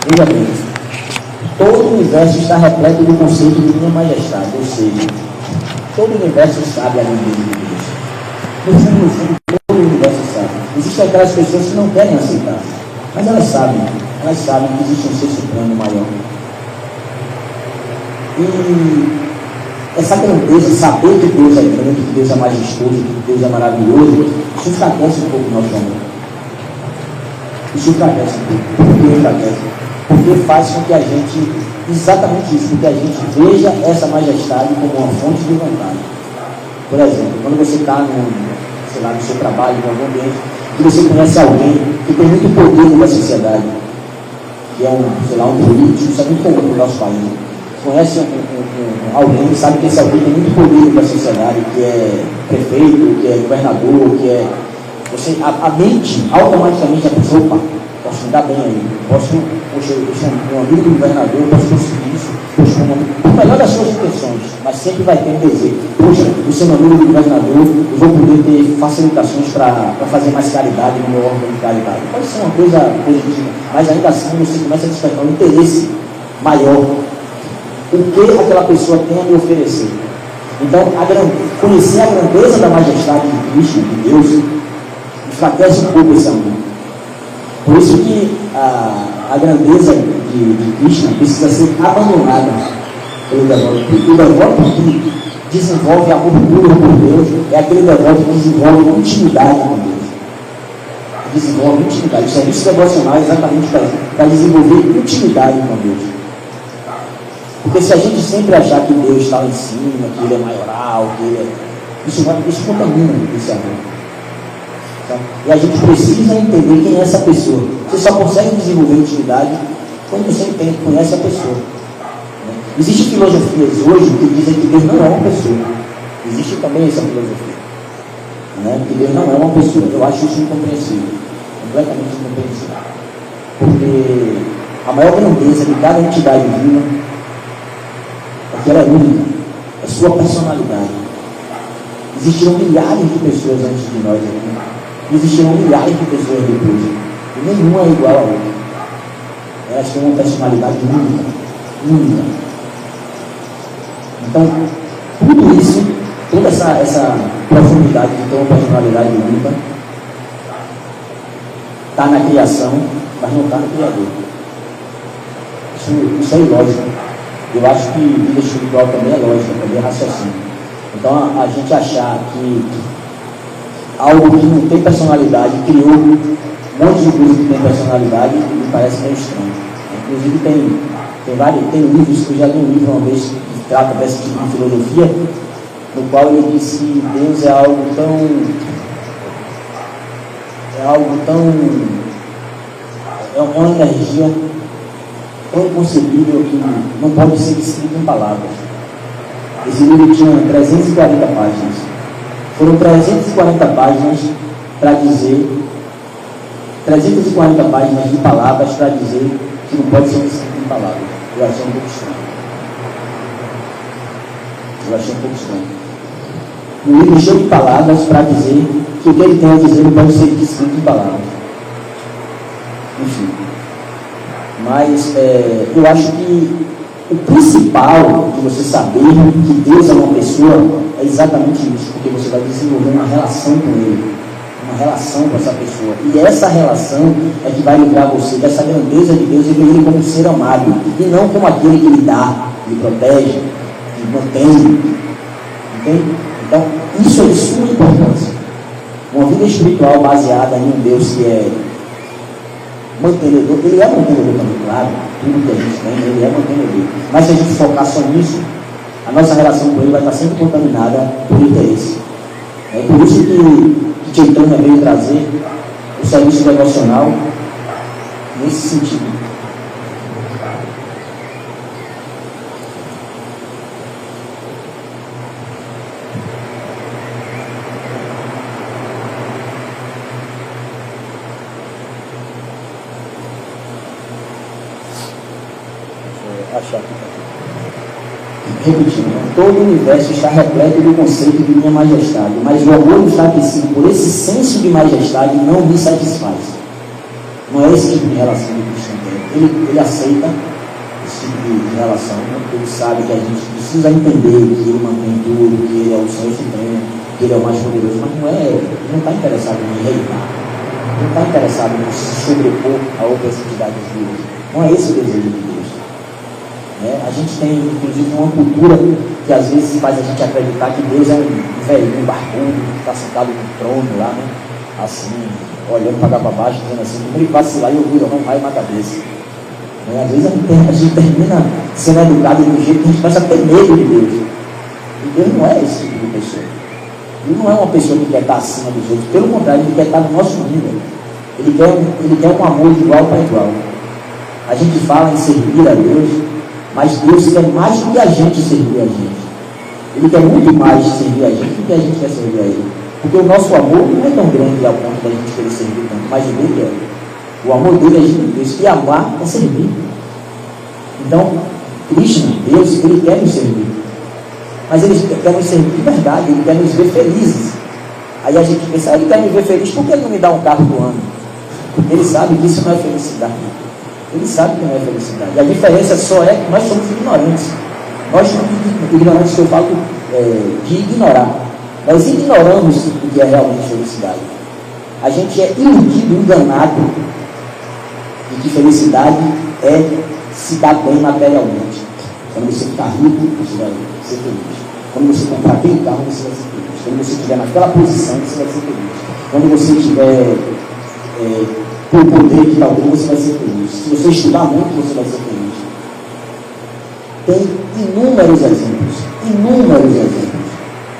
Veja bem, todo o universo está repleto do conceito de minha majestade, ou seja, todo o universo sabe a grandeza de Deus. No fundo, todo o universo sabe. Existem aquelas pessoas que não querem aceitar, mas elas sabem que existe um ser supremo maior. E essa grandeza, saber que Deus é grande, que Deus é majestoso, que Deus é maravilhoso, isso enfraquece um pouco o nosso amor. Isso enfraquece um pouco. Por que enfraquece? Porque faz com que a gente, exatamente isso, porque a gente veja essa majestade como uma fonte de vantagem. Por exemplo, quando você está no seu trabalho, em algum ambiente, e você conhece alguém que tem muito poder na sociedade, que é um político, isso é muito comum no nosso país. Conhece alguém, sabe que esse alguém tem muito poder na sociedade, que é prefeito, que é governador, que é... a mente, automaticamente, a pessoa, opa, posso me dar bem aí, poxa, eu sou um amigo do governador, posso conseguir isso, o melhor das suas intenções, mas sempre vai ter um desejo, poxa, eu sou um amigo do governador, eu vou poder ter facilitações para fazer mais caridade no meu órgão de caridade. Pode ser uma coisa positiva, mas ainda assim você começa a despertar um interesse maior. O que aquela pessoa tem a me oferecer. Então, conhecer a grandeza da majestade de Cristo, de Deus, enfraquece um pouco esse amor. Por isso que a grandeza de Krishna precisa ser abandonada pelo devoto. O devoto que desenvolve amor puro por Deus é aquele devoto que desenvolve intimidade com Deus. Desenvolve intimidade. O serviço devocional é exatamente para desenvolver intimidade com Deus. Porque se a gente sempre achar que Deus está lá em cima, que Ele é maioral, que Ele é... Isso contamina esse amor. E a gente precisa entender quem é essa pessoa. Você só consegue desenvolver intimidade quando você conhece a pessoa. Existem filosofias hoje que dizem que Deus não é uma pessoa. Existe também essa filosofia. Que Deus não é uma pessoa. Eu acho isso incompreensível. Completamente incompreensível. Porque a maior grandeza de cada entidade divina é que ela é única. É sua personalidade. Existiram milhares de pessoas antes de nós aqui. Existirão milhares de pessoas depois. E nenhuma é igual a outra. Elas têm uma personalidade única. Única. Então, tudo isso, toda essa profundidade de ter uma personalidade única, está na criação, mas não está no Criador. Isso é ilógico. Eu acho que vida espiritual também é lógica, também é raciocínio. Então, a gente achar que algo que não tem personalidade criou um monte de coisa que tem personalidade me parece meio estranho. Inclusive tem livros, que eu já li um livro uma vez que trata desse tipo de filosofia, no qual ele diz que Deus é algo é uma energia tão inconcebível que não pode ser descrita em palavras. Esse livro tinha 340 páginas. Foram 340 páginas para dizer, 340 páginas de palavras para dizer que não pode ser descrito em palavras. Eu achei um pouco estranho. Um livro cheio de palavras para dizer que o que ele tem a dizer não pode ser descrito em palavras. Enfim. Mas eu acho que o principal de você saber que Deus é uma pessoa é exatamente isso, porque você vai desenvolver uma relação com Ele, uma relação com essa pessoa. E essa relação é que vai livrar você dessa grandeza de Deus e ver Ele como um ser amado, e não como aquele que lhe dá, lhe protege, lhe mantém. Entende? Então, isso é de suma importância. Uma vida espiritual baseada em um Deus que é mantenedor, Ele é mantenedor também, claro, tudo que a gente tem, Ele é mantenedor. Mas se a gente focar só nisso, a nossa relação com Ele vai estar sempre contaminada por interesse. É por isso que Chaitanya veio trazer o serviço devocional nesse sentido. Repetindo, todo o universo está repleto do conceito de minha majestade, mas o amor enfraquecido por esse senso de majestade não me satisfaz. Não é esse tipo de relação que o cristão tem. ele aceita esse tipo de relação, porque ele sabe que a gente precisa entender que ele mantém tudo, que ele é o Senhor Supremo, que ele é o mais poderoso, mas não está interessado em reinar, não está interessado em se sobrepor a outras entidades de Deus. Não é esse o desejo de Deus. A gente tem, inclusive, uma cultura que às vezes faz a gente acreditar que Deus é um velhinho barbudo que está sentado no trono lá, né? Assim, olhando para baixo, dizendo assim, como ele vacilar e o ruído não vai na cabeça. Às vezes a gente termina sendo educado de um jeito que a gente começa a ter medo de Deus. E Deus não é esse tipo de pessoa. Ele não é uma pessoa que quer estar acima dos outros. Pelo contrário, ele quer estar no nosso nível. Ele quer um amor de igual para igual. A gente fala em servir a Deus, mas Deus quer mais do que a gente servir a gente. Ele quer muito mais servir a gente do que a gente quer servir a Ele. Porque o nosso amor não é tão grande ao ponto da gente querer servir tanto, mas o dele é. O amor dele é gigantesco e amar é servir. Então, Krishna, Deus, ele quer nos servir. Mas ele quer nos servir de verdade, ele quer nos ver felizes. Aí a gente pensa, ele quer me ver feliz, por que ele não me dá um carro do ano? Porque ele sabe que isso não é felicidade. Ele sabe que não é felicidade. E a diferença só é que nós somos ignorantes. Nós somos ignorantes, que eu falo de ignorar. Nós ignoramos o que é realmente felicidade. A gente é iludido, enganado de que felicidade é se dar bem materialmente. Quando você ficar rico, você vai ser feliz. Quando você comprar aquele carro, você vai ser feliz. Quando você estiver naquela posição, você vai ser feliz. Quando você estiver por poder que tal coisa, você vai ser feliz. Se você estudar muito, você vai ser feliz. Tem inúmeros exemplos de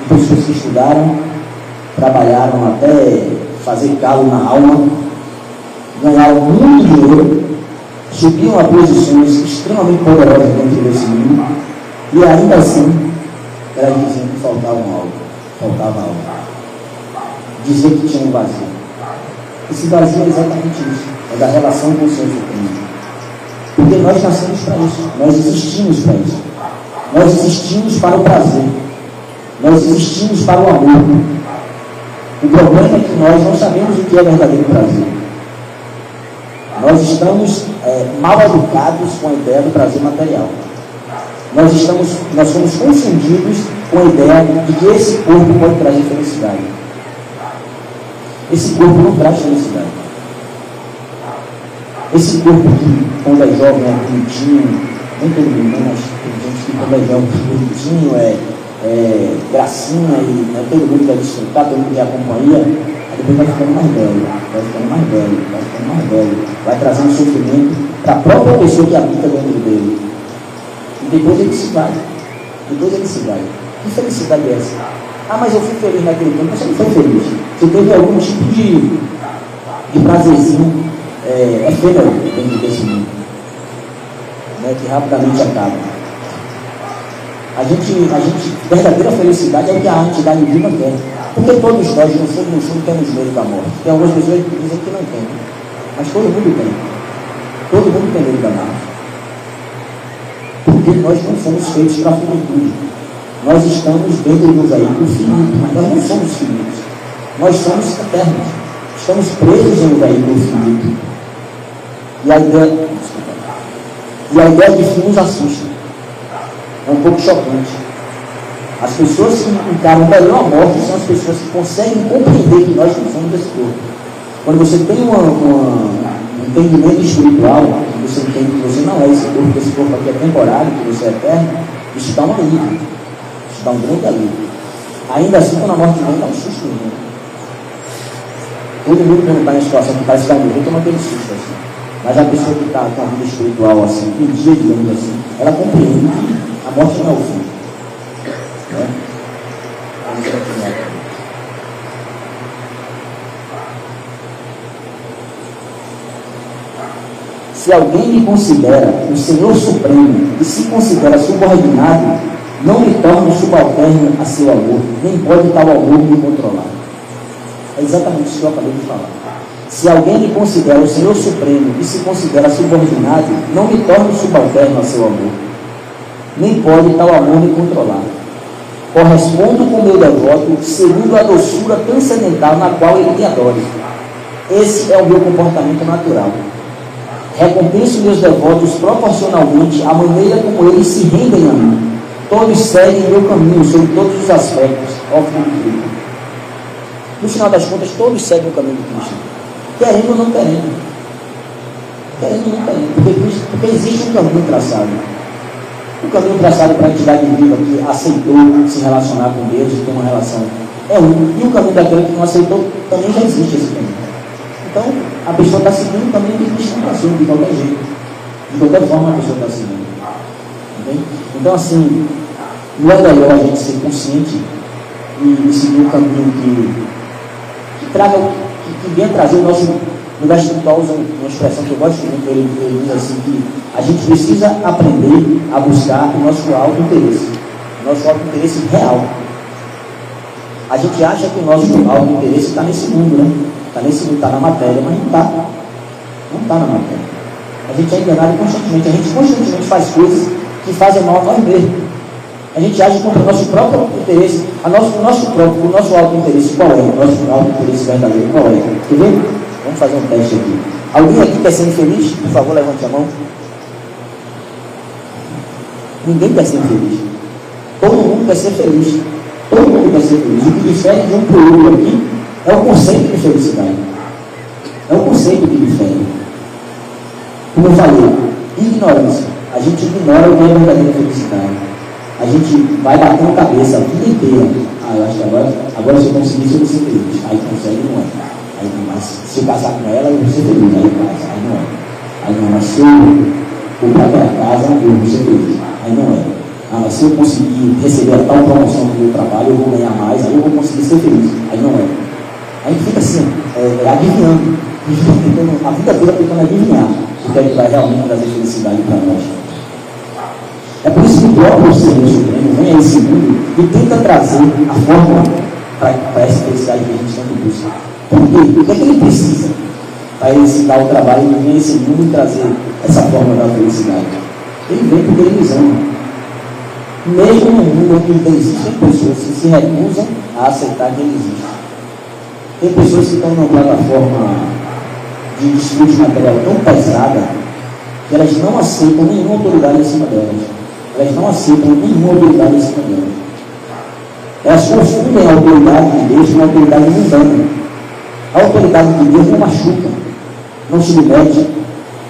pessoas que estudaram, trabalharam até fazer calo na alma, ganharam muito dinheiro, subiam a posições extremamente poderosas dentro desse mundo, e ainda assim elas diziam que faltava algo. Dizer que tinha um vazio. Esse vazio é exatamente isso, é da relação com o Senhor Supremo. Porque nós nascemos para isso, nós existimos para isso. Nós existimos para o prazer, nós existimos para o amor. O problema é que nós não sabemos o que é verdadeiro prazer. Nós estamos mal educados com a ideia do prazer material. Nós somos confundidos com a ideia de que esse corpo pode trazer felicidade. Esse corpo não traz felicidade. Esse corpo que, quando é jovem, é bonitinho, nem todo mundo, mas tem gente que, quando é jovem, é bonitinho, gracinha, e todo mundo quer desfrutar, todo mundo quer a companhia, aí depois vai ficando mais velho, vai trazendo sofrimento para a própria pessoa que habita dentro dele. E depois ele se vai. Que felicidade é essa? Ah, mas eu fui feliz naquele tempo. Mas você não foi feliz. Você teve algum tipo de prazerzinho efêmero dentro desse mundo, né, que rapidamente acaba. A gente, verdadeira felicidade é o que a entidade viva quer. Porque todos nós, no fundo, temos medo da morte. Tem algumas pessoas que dizem que não tem. Mas todo mundo tem. Todo mundo tem medo da morte. Porque nós não fomos feitos para a finitude. Nós estamos dentro do veículo finito, mas nós não somos finitos. Nós somos eternos. Estamos presos em um veículo finito. E a ideia de fim nos assusta. É um pouco chocante. As pessoas que encaram melhor a morte são as pessoas que conseguem compreender que nós não somos desse corpo. Quando você tem um entendimento espiritual, que você entende que você não é esse corpo, que esse corpo aqui é temporário, que você é eterno, isso dá um alívio. Isso dá um grande alívio. Ainda assim, quando a morte vem, dá um susto mesmo. Todo mundo, quando está em situação que parece que vai morrer, toma aquele susto assim. Mas a pessoa que está com a vida espiritual assim, um dia, digamos assim, ela compreende que a morte não é o fim. Né? Vamos continuar. Se alguém me considera o Senhor Supremo e se considera subordinado, não me torno subalterno a seu amor, nem pode tal amor me controlar. É exatamente isso que eu acabei de falar. Se alguém me considera o Senhor Supremo e se considera subordinado, não me torno subalterno a seu amor, nem pode tal amor me controlar. Correspondo com meu devoto segundo a doçura transcendental na qual ele me adora. Esse é o meu comportamento natural. Recompenso meus devotos proporcionalmente à maneira como eles se rendem a mim. Todos seguem meu caminho sobre todos os aspectos. No final das contas, todos seguem o caminho de Cristo. Querendo ou não querendo. Querendo ou não querendo. Porque existe um caminho traçado. O caminho traçado para a entidade viva que aceitou se relacionar com Deus e ter uma relação é um. E o caminho daquele que não aceitou também já existe esse caminho. Então, a pessoa está seguindo o caminho que Cristo não passou, de qualquer jeito. De qualquer forma, a pessoa está seguindo. Entende? Então, assim, não é melhor a gente ser consciente e seguir o caminho que traga, que venha trazer o nosso lugar espiritual. Usa uma expressão que eu gosto muito, ele diz assim, que a gente precisa aprender a buscar o nosso auto-interesse, o nosso auto-interesse real. A gente acha que o nosso auto-interesse está nesse mundo, né? Está na matéria, mas não está. Não está na matéria. A gente é enganado constantemente. A gente constantemente faz coisas que fazem mal a nós mesmos. A gente age contra o nosso próprio interesse, o nosso auto-interesse. Qual é? O nosso auto-interesse verdadeiro, qual é? Quer ver? Vamos fazer um teste aqui. Alguém aqui quer ser infeliz? Por favor, levante a mão. Ninguém quer ser infeliz. Todo mundo quer ser feliz. Todo mundo quer ser feliz. O que difere de um para o outro aqui é o conceito de felicidade. É o conceito que difere. Como eu falei, ignorância. A gente ignora o que é verdadeira felicidade. A gente vai batendo cabeça a vida inteira. Eu acho que agora se eu conseguir, eu vou ser feliz. Aí consegue, não é. Aí não, mas se eu casar com ela, eu vou ser feliz. Aí casa, aí não é. Aí não, mas se eu comprar aquela casa, eu vou ser feliz. Aí não é. Mas se eu conseguir receber a tal promoção do meu trabalho, eu vou ganhar mais, aí eu vou conseguir ser feliz. Aí não é. Aí fica assim, adivinhando. A vida toda tentando adivinhar o que é que vai realmente trazer felicidade para nós. É por isso que o próprio Senhor Supremo vem a esse mundo e tenta trazer a fórmula para essa felicidade que a gente tanto busca. Por quê? O que é que ele precisa para ele se dar o trabalho de vir a esse mundo e trazer essa fórmula da felicidade? Ele vem porque ele nos ama. Mesmo no mundo onde existem pessoas que se recusam a aceitar que ele existe. Tem pessoas que estão numa plataforma de disputa material tão pesada que elas não aceitam nenhuma autoridade em cima delas. Elas não aceitam nenhuma autoridade em cima delas. Elas confundem a autoridade de Deus com a autoridade mundana. A autoridade de Deus não machuca, não se submete.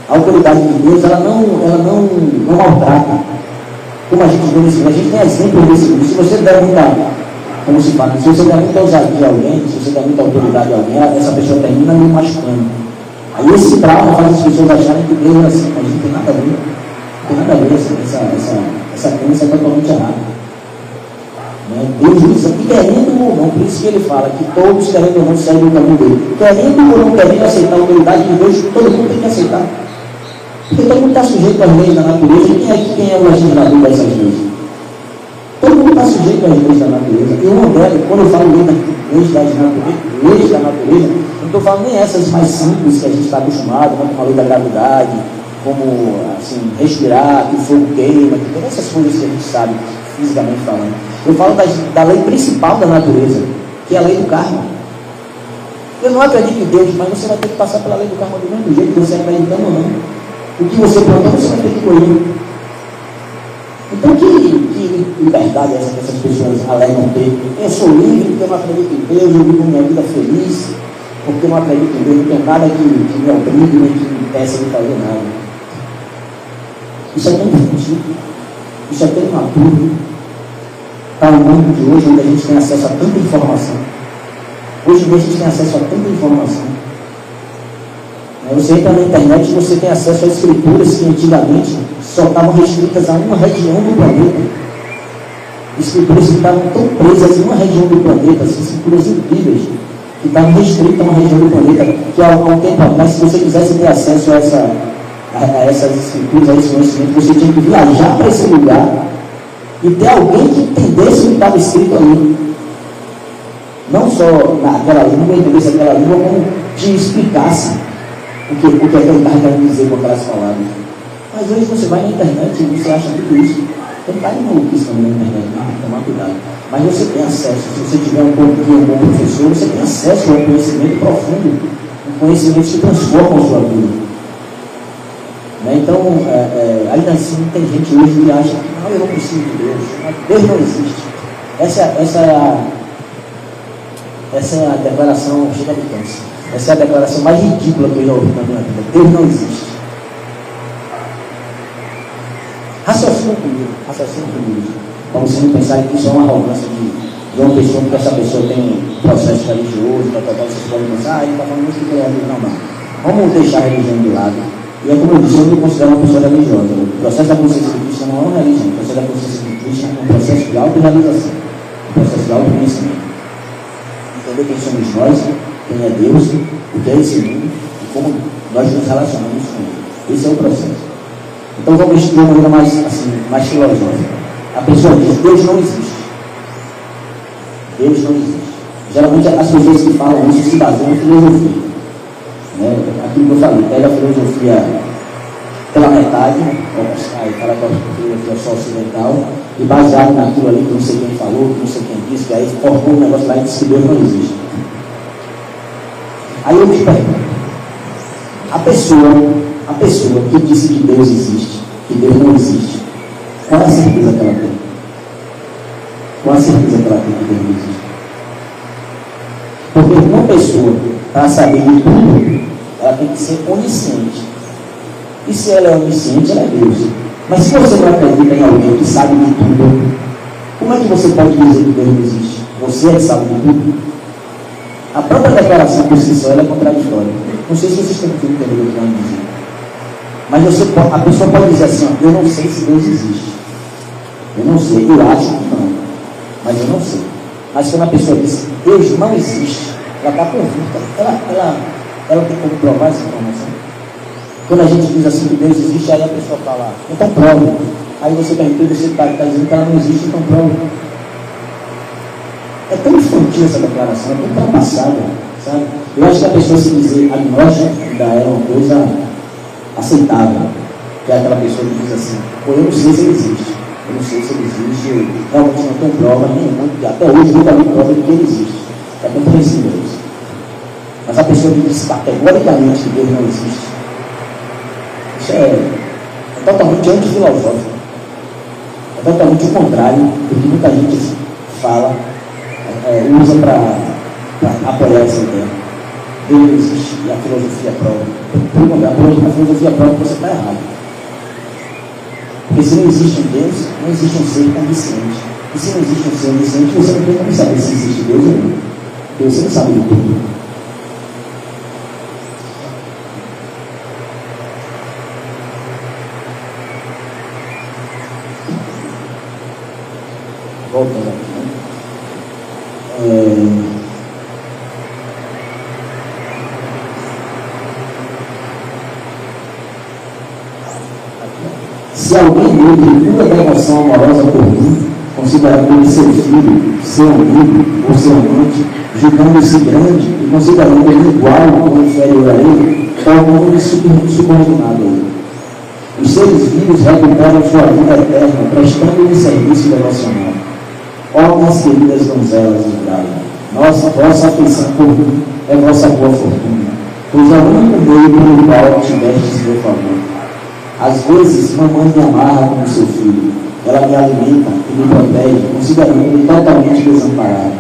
A autoridade de Deus, ela não maltrata. Como a gente vê nesse mundo, a gente tem exemplos desse mundo. Se você der muita, como se fala, se você der muita ousadia a alguém, se você der muita autoridade a alguém, essa pessoa termina me machucando. Aí esse trauma faz as pessoas acharem que Deus é assim, mas não tem nada a ver. Não tem nada a ver, essa crença é totalmente errada. Deus diz aqui, querendo ou não, por isso que ele fala que todos, querendo ou não, seguem o caminho dele. Querendo ou não querendo aceitar a autoridade de Deus, todo mundo tem que aceitar. Porque todo mundo está sujeito às leis da natureza. E quem é o legislador dessas leis? Todo mundo está sujeito às leis da natureza. E uma delas, quando eu falo leis da natureza, não estou falando nem essas mais simples que a gente está acostumado, como a lei da gravidade, como assim, respirar, que o fogo queima, que todas essas coisas que a gente sabe, fisicamente falando. Eu falo da lei principal da natureza, que é a lei do karma. Eu não acredito em Deus, mas você vai ter que passar pela lei do karma do mesmo jeito, que você acreditando ou não. O que você plantou, você vai ter que colher. Então, que liberdade é essa que essas pessoas alegam ter? Eu sou livre porque eu não acredito em Deus, eu vivo minha vida feliz, porque eu não acredito em Deus, não tem nada que me obrigue, nem que me impeça de fazer nada. Isso é tão infantil, isso é tão imaturo. Para o mundo de hoje, onde a gente tem acesso a tanta informação. Hoje em dia a gente tem acesso a tanta informação. Você entra na internet e você tem acesso a escrituras que antigamente só estavam restritas a uma região do planeta. Escrituras que estavam tão presas em uma região do planeta, escrituras incríveis, que estavam restritas a uma região do planeta, que há um tempo atrás, se você quisesse ter acesso a essas escrituras, a esse conhecimento, você tinha que viajar para esse lugar e ter alguém que entendesse o que estava escrito ali. Não só naquela língua, entendesse aquela língua, como te explicasse o que é que ele estava querendo dizer com aquelas palavras. Mas hoje você vai na internet e você acha tudo isso. Tem cara de maluquice também na internet, não, tem que tomar cuidado. Mas você tem acesso, se você tiver um bom professor, você tem acesso a um conhecimento profundo, um conhecimento que transforma a sua vida. Né? Então, ainda assim, tem gente hoje que acha que não, eu não preciso de Deus. Deus não existe. Essa é a declaração chega de câncer. Essa é a declaração mais ridícula que eu já ouvi na minha vida. Deus não existe. Raciocínio comigo. Para você não pensar que isso é uma arrogância de uma pessoa, porque essa pessoa tem um processo religioso, vocês podem pensar, ele está falando isso que é religião. Não. Vamos deixar a religião de lado. E é como eu disse, eu me considero uma pessoa religiosa. O processo da consciência de Cristo não é uma religião. O processo da consciência de Cristo é um processo de autorrealização, um processo de autoconhecimento. Entender quem somos nós, quem é Deus, o que é esse mundo e como nós nos relacionamos com ele. Esse é o processo. Então vamos estudar de uma maneira mais filosófica. A pessoa diz: Deus não existe. Deus não existe. Geralmente as pessoas que falam isso se baseiam em filosofia. Né? Aquilo que eu falei, pega a filosofia pela metade, aí fala que a filosofia só ocidental, e baseado naquilo ali que não sei quem falou, que não sei quem disse, que aí formou um negócio lá e disse que Deus não existe. Aí eu te pergunto, a pessoa que disse que Deus existe, que Deus não existe, qual é a certeza que ela tem? Qual a certeza que ela tem que Deus não existe? Porque uma pessoa, para saber de tudo, ela tem que ser onisciente. E se ela é onisciente, ela é Deus. Mas se você não acredita em alguém que sabe de tudo, como é que você pode dizer que Deus não existe? Você é que sabe de tudo. A própria declaração por si só é contraditória. Não sei se vocês estão entendendo o que eu estou dizendo. Mas a pessoa pode dizer assim: eu não sei se Deus existe. Eu não sei, eu acho que não. Mas eu não sei. Mas quando a pessoa diz Deus não existe, ela está convicta. Ela tem como provar essa informação. Quando a gente diz assim que Deus existe, aí a pessoa fala: então prova. Aí você pergunta, você está dizendo que ela não existe, então prova. É tão infantil essa declaração, é tão ultrapassada, sabe? Eu acho que a pessoa se dizer agnóstico ainda é uma coisa aceitável. Que é aquela pessoa que diz assim: pô, eu não sei se ele existe. Eu não sei se ele existe, eu realmente não tenho prova nenhuma. Até hoje nunca vi prova de que ele existe. É compreensível isso. Mas a pessoa que diz categoricamente que Deus não existe, isso é totalmente antifilosófico. É totalmente o contrário do que muita gente fala, usa para apoiar essa ideia. Deus não existe e a filosofia prova. A filosofia prova que você está errado. Porque se não existe um Deus, não existe um ser onisciente. E se não existe um ser onisciente, você não tem como saber se existe Deus ou não. Porque você não sabe de tudo. Voltando aqui, né? Se alguém nutre pura devoção amorosa por mim, considerando ele seu filho, seu amigo ou seu amante, julgando-se grande e considerando ele igual ou inferior a ele, tornando-me subordinado a ele. Os seres vivos recuperam sua vida eterna, prestando-lhe serviço devocional. Ó minhas queridas donzelas de Gaia, vossa afeição por mim é vossa boa fortuna, pois é o único meio pelo qual tivestes meu favor. Às vezes, mamãe me amarra como seu filho. Ela me alimenta e me protege, considerando-me totalmente desamparado.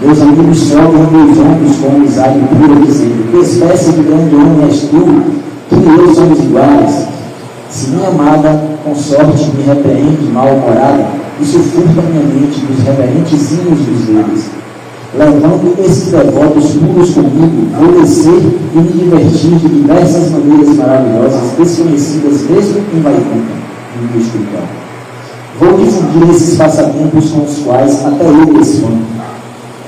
Meus amigos sobem meus ombros com amizade pura, dizendo: que espécie de grande homem és tu, tu e eu somos iguais. Se minha amada consorte me repreende mal-humorada, isso furta minha mente dos reverentes hinos dos deles. Levando esses devotos puros comigo, vou descer e me divertir de diversas maneiras maravilhosas, desconhecidas mesmo em Vaikuntha, no mundo espiritual. Vou difundir esses passatempos com os quais até eu desfano.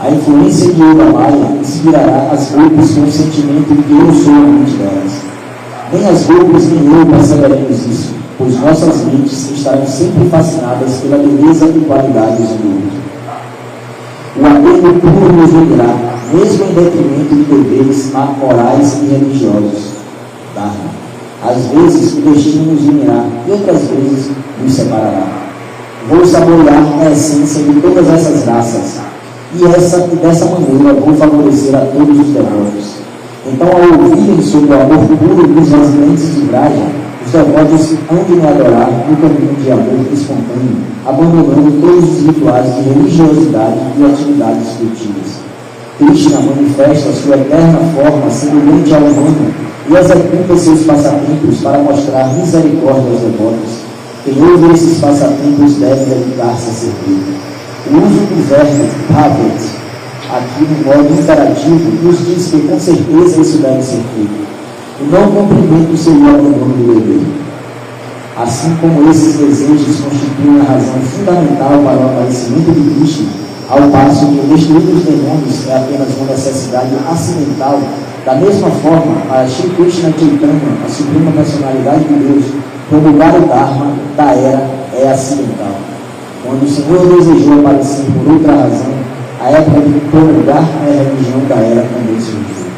A influência de Yoga Maya inspirará as golpes com o sentimento de que eu sou a mente delas. Nem as golpes nem eu perceberemos isso, pois nossas mentes estarão sempre fascinadas pela beleza e qualidades do outro. O apego puro nos unirá, mesmo em detrimento de deveres morais e religiosos. Dharma. Às vezes o destino nos unirá e outras vezes nos separará. Vou saborear a essência de todas essas raças e dessa maneira vou favorecer a todos os devotos. Então, ao ouvirem sobre o amor puro dos residentes de Braja, Os devotos hão de me adorar no caminho de amor espontâneo, abandonando todos os rituais de religiosidade e atividades furtivas. Krishna manifesta sua eterna forma semelhante ao humano e executa seus passatempos para mostrar misericórdia aos devotos. Quem ouve esses passatempos deve dedicar-se a servir. O uso do verbo bhavet, aqui no modo imperativo, nos diz que com certeza isso deve ser feito. O não cumprimento seria o abandono do dever. Assim como esses desejos constituem a razão fundamental para o aparecimento de Krishna, ao passo que destruir os demônios é apenas uma necessidade acidental, da mesma forma, a Shri Krishna Chaitanya, a suprema personalidade de Deus, promulgar o Dharma da era é acidental. Quando o Senhor desejou aparecer por outra razão, a época de promulgar a religião da era também surgiu.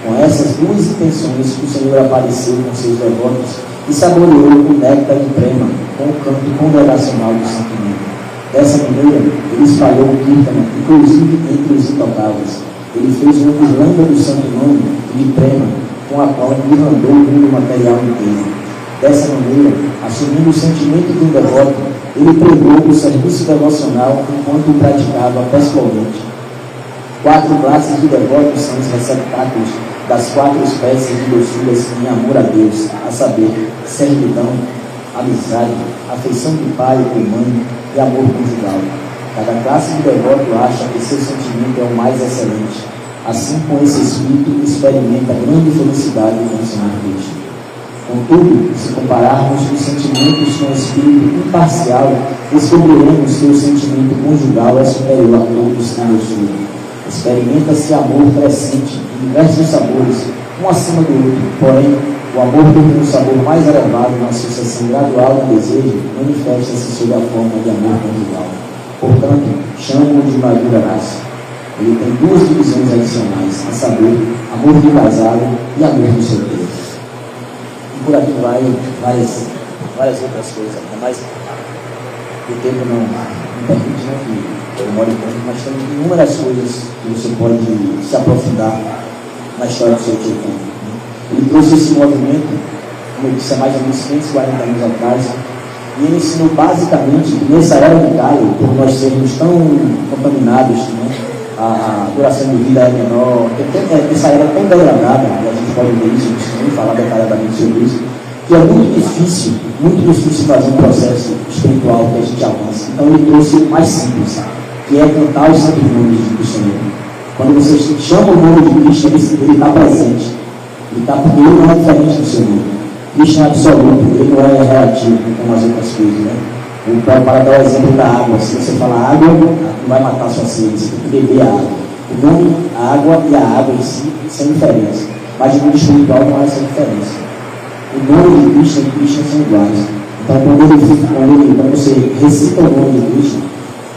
Com essas duas intenções, o Senhor apareceu com seus devotos e saboreou o néctar de prema com o canto congregacional do Santo Nome. Dessa maneira, ele espalhou o Kirtana, inclusive entre os intocáveis. Ele fez uma guirlanda do Santo Nome e de prema, com a qual guirlandou o mundo material inteiro. Dessa maneira, assumindo o sentimento de um devoto, ele pregou o serviço devocional enquanto o praticava pessoalmente. 4 classes de devotos são os receptáculos das 4 espécies de doçuras em amor a Deus, a saber, servidão, amizade, afeição de pai ou mãe e amor conjugal. Cada classe de devoto acha que seu sentimento é o mais excelente. Assim, com esse espírito, experimenta grande felicidade em ensinar Cristo. Contudo, se compararmos os sentimentos com o espírito imparcial, descobriremos que o sentimento conjugal é superior a todos em doçura. Experimenta-se amor crescente em diversos sabores, um acima do outro, porém, o amor que tem um sabor mais elevado na sucessão gradual do desejo manifesta-se sob a forma de amor conjugal. Portanto, chamo-o de madura raça. Ele tem 2 divisões adicionais, a saber, amor de casado e amor de solteiro. E por aqui vai várias outras coisas, mas o tempo não permite que eu more tanto, mas tem inúmeras coisas que você pode se aprofundar na história do seu Chaitanya. Ele trouxe esse movimento, como eu disse, há mais ou menos 540 anos atrás, e ele ensinou basicamente que nessa era de Kali, por nós sermos tão contaminados, né, a duração de vida é menor, essa era tão degradada, e a gente pode ver isso, nem falar detalhadamente sobre isso, que é muito difícil fazer um processo espiritual que a gente avança. Então ele trouxe o mais simples, que é cantar os santos nomes de Krishna. Quando você chama o nome de Krishna, ele está presente. Porque ele não é diferente do seu nome. Krishna é absoluto, ele não é relativo como as outras coisas, né? Para dar o exemplo da água, se você falar água, não vai matar a sua sede, você tem que beber a água. O nome, a água e a água em si, sem diferença. Mas no mundo espiritual não há essa diferença. O nome de Krishna e Krishna são iguais. Então, quando você recita o nome de Krishna,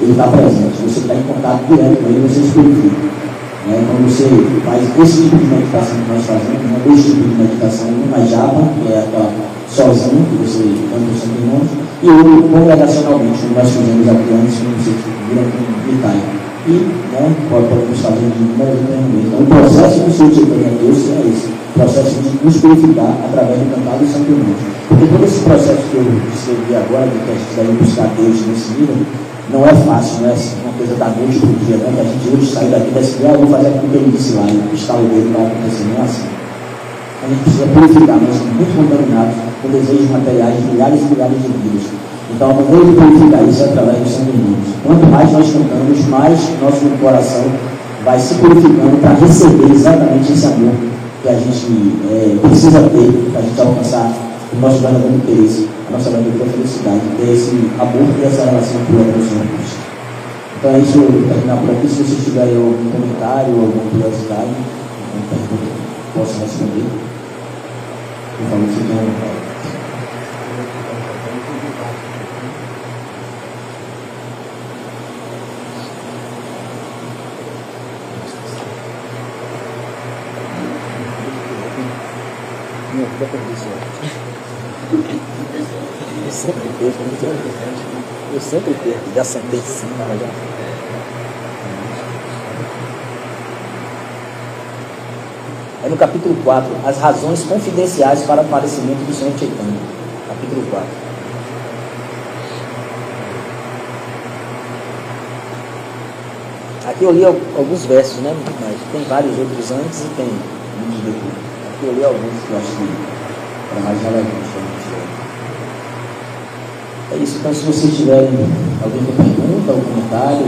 ele está presente. Você está em contato direto com ele, você se purifica. Quando você faz esse tipo de meditação que nós fazemos, 2 tipos de meditação, uma japa, que é aquela sozinho, que você canta o Santo Nome, e outro congregacionalmente, como nós fizemos aqui antes, como você vira com Vitai. E podemos fazer de número de treinamento. Então, o processo do seu Chaitanya Deus é esse, o processo de nos purificar através do cantar do Santo Nome. Porque todo esse processo que eu descrevi agora, de que a gente deve buscar Deus nesse nível, não é fácil, não é uma coisa da noite para o dia, né? Que a gente hoje sai daqui da cidade, vou fazer aquilo que ele disse lá, e estalo o dedo vai acontecer, não é assim. A gente precisa purificar, nós somos muito contaminados com desejos materiais de milhares e milhares de vidas. Então, a maneira de purificar isso é através dos santos nomes. Quanto mais nós cantamos, mais nosso coração vai se purificando para receber exatamente esse amor que a gente precisa ter, para a gente alcançar o nosso verdadeiro interesse, a nossa verdadeira felicidade, ter esse amor e essa relação pura com o Senhor Cristo. Então é isso, eu vou terminar por aqui. Se vocês tiverem algum comentário, alguma curiosidade, alguma pergunta, posso responder. Por favor, fiquem à vontade. Não, fica perdido. Eu sempre perco, já sentei em cima, já. É no capítulo 4, as razões confidenciais para o aparecimento do Senhor Chaitanya. Capítulo 4. Aqui eu li alguns versos, né? Mas tem vários outros antes e tem muitos depois. Aqui eu li alguns que eu acho que era mais relevante. É isso. Então, se vocês tiverem alguém com pergunta ou comentário,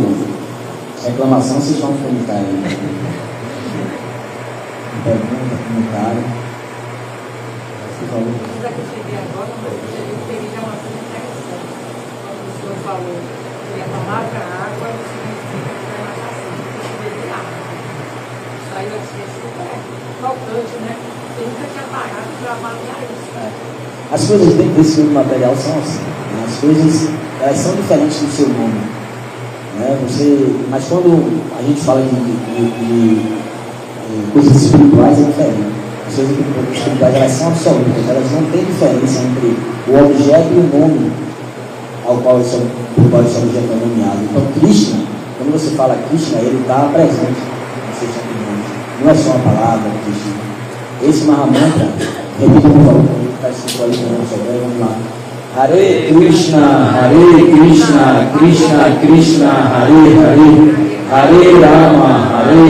reclamação, vocês vão comentar aí. Pergunta, comentário. Por favor. Já que eu cheguei agora, eu peguei já uma coisa interessante. Quando o senhor falou que a palavra água significa que vai matar sempre, que chuveiro de água. Isso aí eu achei super tocante, né? Eu nunca tinha parado para avaliar isso. As coisas dentro desse mundo material são assim. As coisas, elas são diferentes do seu nome. Né? Mas quando a gente fala de coisas espirituais, é diferente. As coisas espirituais, elas são absolutas. Elas não têm diferença entre o objeto e o nome ao qual esse objeto é nomeado. Então, Krishna, quando você fala Krishna, ele está presente no seu sentimento. Não é só uma palavra, Krishna. Esse Mahamantra, repita por favor, que está escrito ali no nosso sobre, vamos lá. Hare Krishna, Krishna Krishna, Hare Hare, Hare Rama,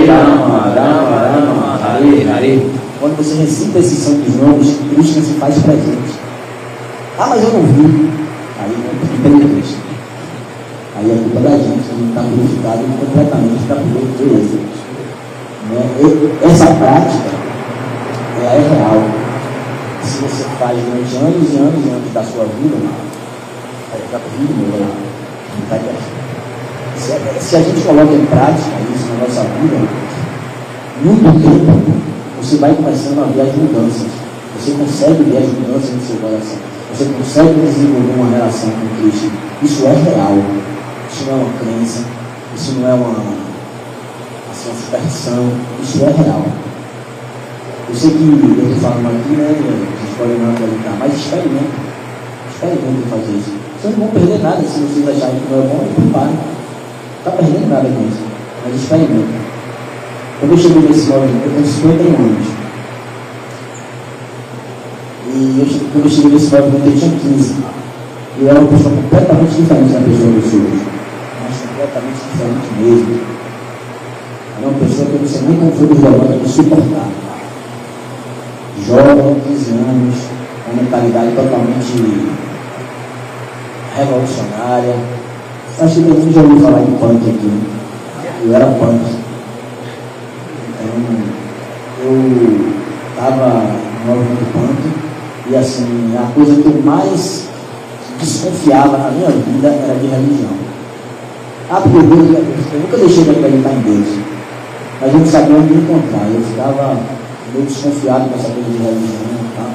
Rama Rama, Hare Hare. Quando você recita esses santos nomes, Krishna se faz presente. Ah, mas eu não vi. Aí não tem Krishna. Aí é culpa da gente, que não está purificado completamente para poder ver isso. Essa prática, ela é real. Se você faz durante anos e anos e anos da sua vida, se a gente coloca em prática isso na nossa vida, muito tempo você vai começando a ver as mudanças. Você consegue ver as mudanças no seu coração. Você consegue desenvolver uma relação com Cristo. Isso é real. Isso não é uma crença. Isso não é uma superstição. Isso é real. Eu sei que eu estou falando aqui, né? A gente pode não acreditar, mas experimente fazer isso. Vocês não vão perder nada se vocês acharem que não é bom, então parem. Não está perdendo nada com isso. Mas experimente. Quando eu cheguei nesse movimento, eu tenho 51 anos. E quando eu cheguei nesse movimento, eu tinha 15. E eu era uma pessoa completamente diferente da pessoa que eu sou hoje. Mas completamente diferente mesmo. Era uma pessoa que eu não sei nem como foi do violão, eu não suportava. Jovem, 15 anos, uma mentalidade totalmente revolucionária. Acho que todo mundo já ouviu falar de punk aqui. Eu era punk. Então, eu estava no movimento punk e assim, a coisa que eu mais desconfiava na minha vida era de religião. Porque Deus, eu nunca deixei de acreditar em Deus, mas eu não sabia onde me encontrar. Eu ficava meio desconfiado com essa coisa de religião. Tá?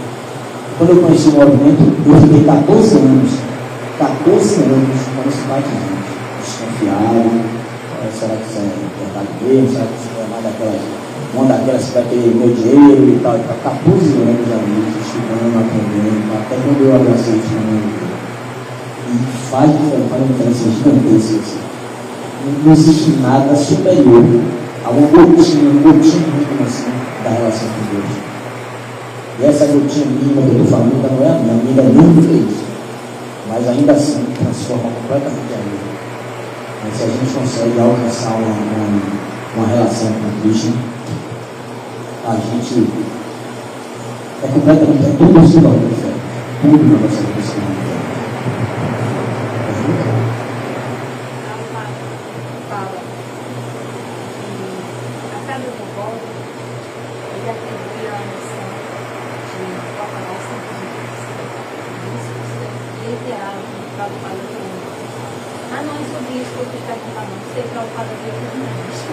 Quando eu conheci o movimento, eu fiquei 14 anos como se batizando, desconfiado. Será que isso é verdade mesmo? Será que isso é mais uma daquelas que vai ter meu dinheiro e tal? 14 anos ali, estudando, aprendendo, até quando eu abracei isso na minha vida. E faz uma diferença gigantesca. Assim. Não existe nada superior a uma gotinha mínima assim, da relação com Deus. E essa gotinha mínima que eu estou falando não é a minha ainda nem do que isso. Mas ainda assim transforma completamente a vida. Mas se a gente consegue alcançar uma relação com Cristo, a gente é completamente tudo possível, tudo na nossa vida.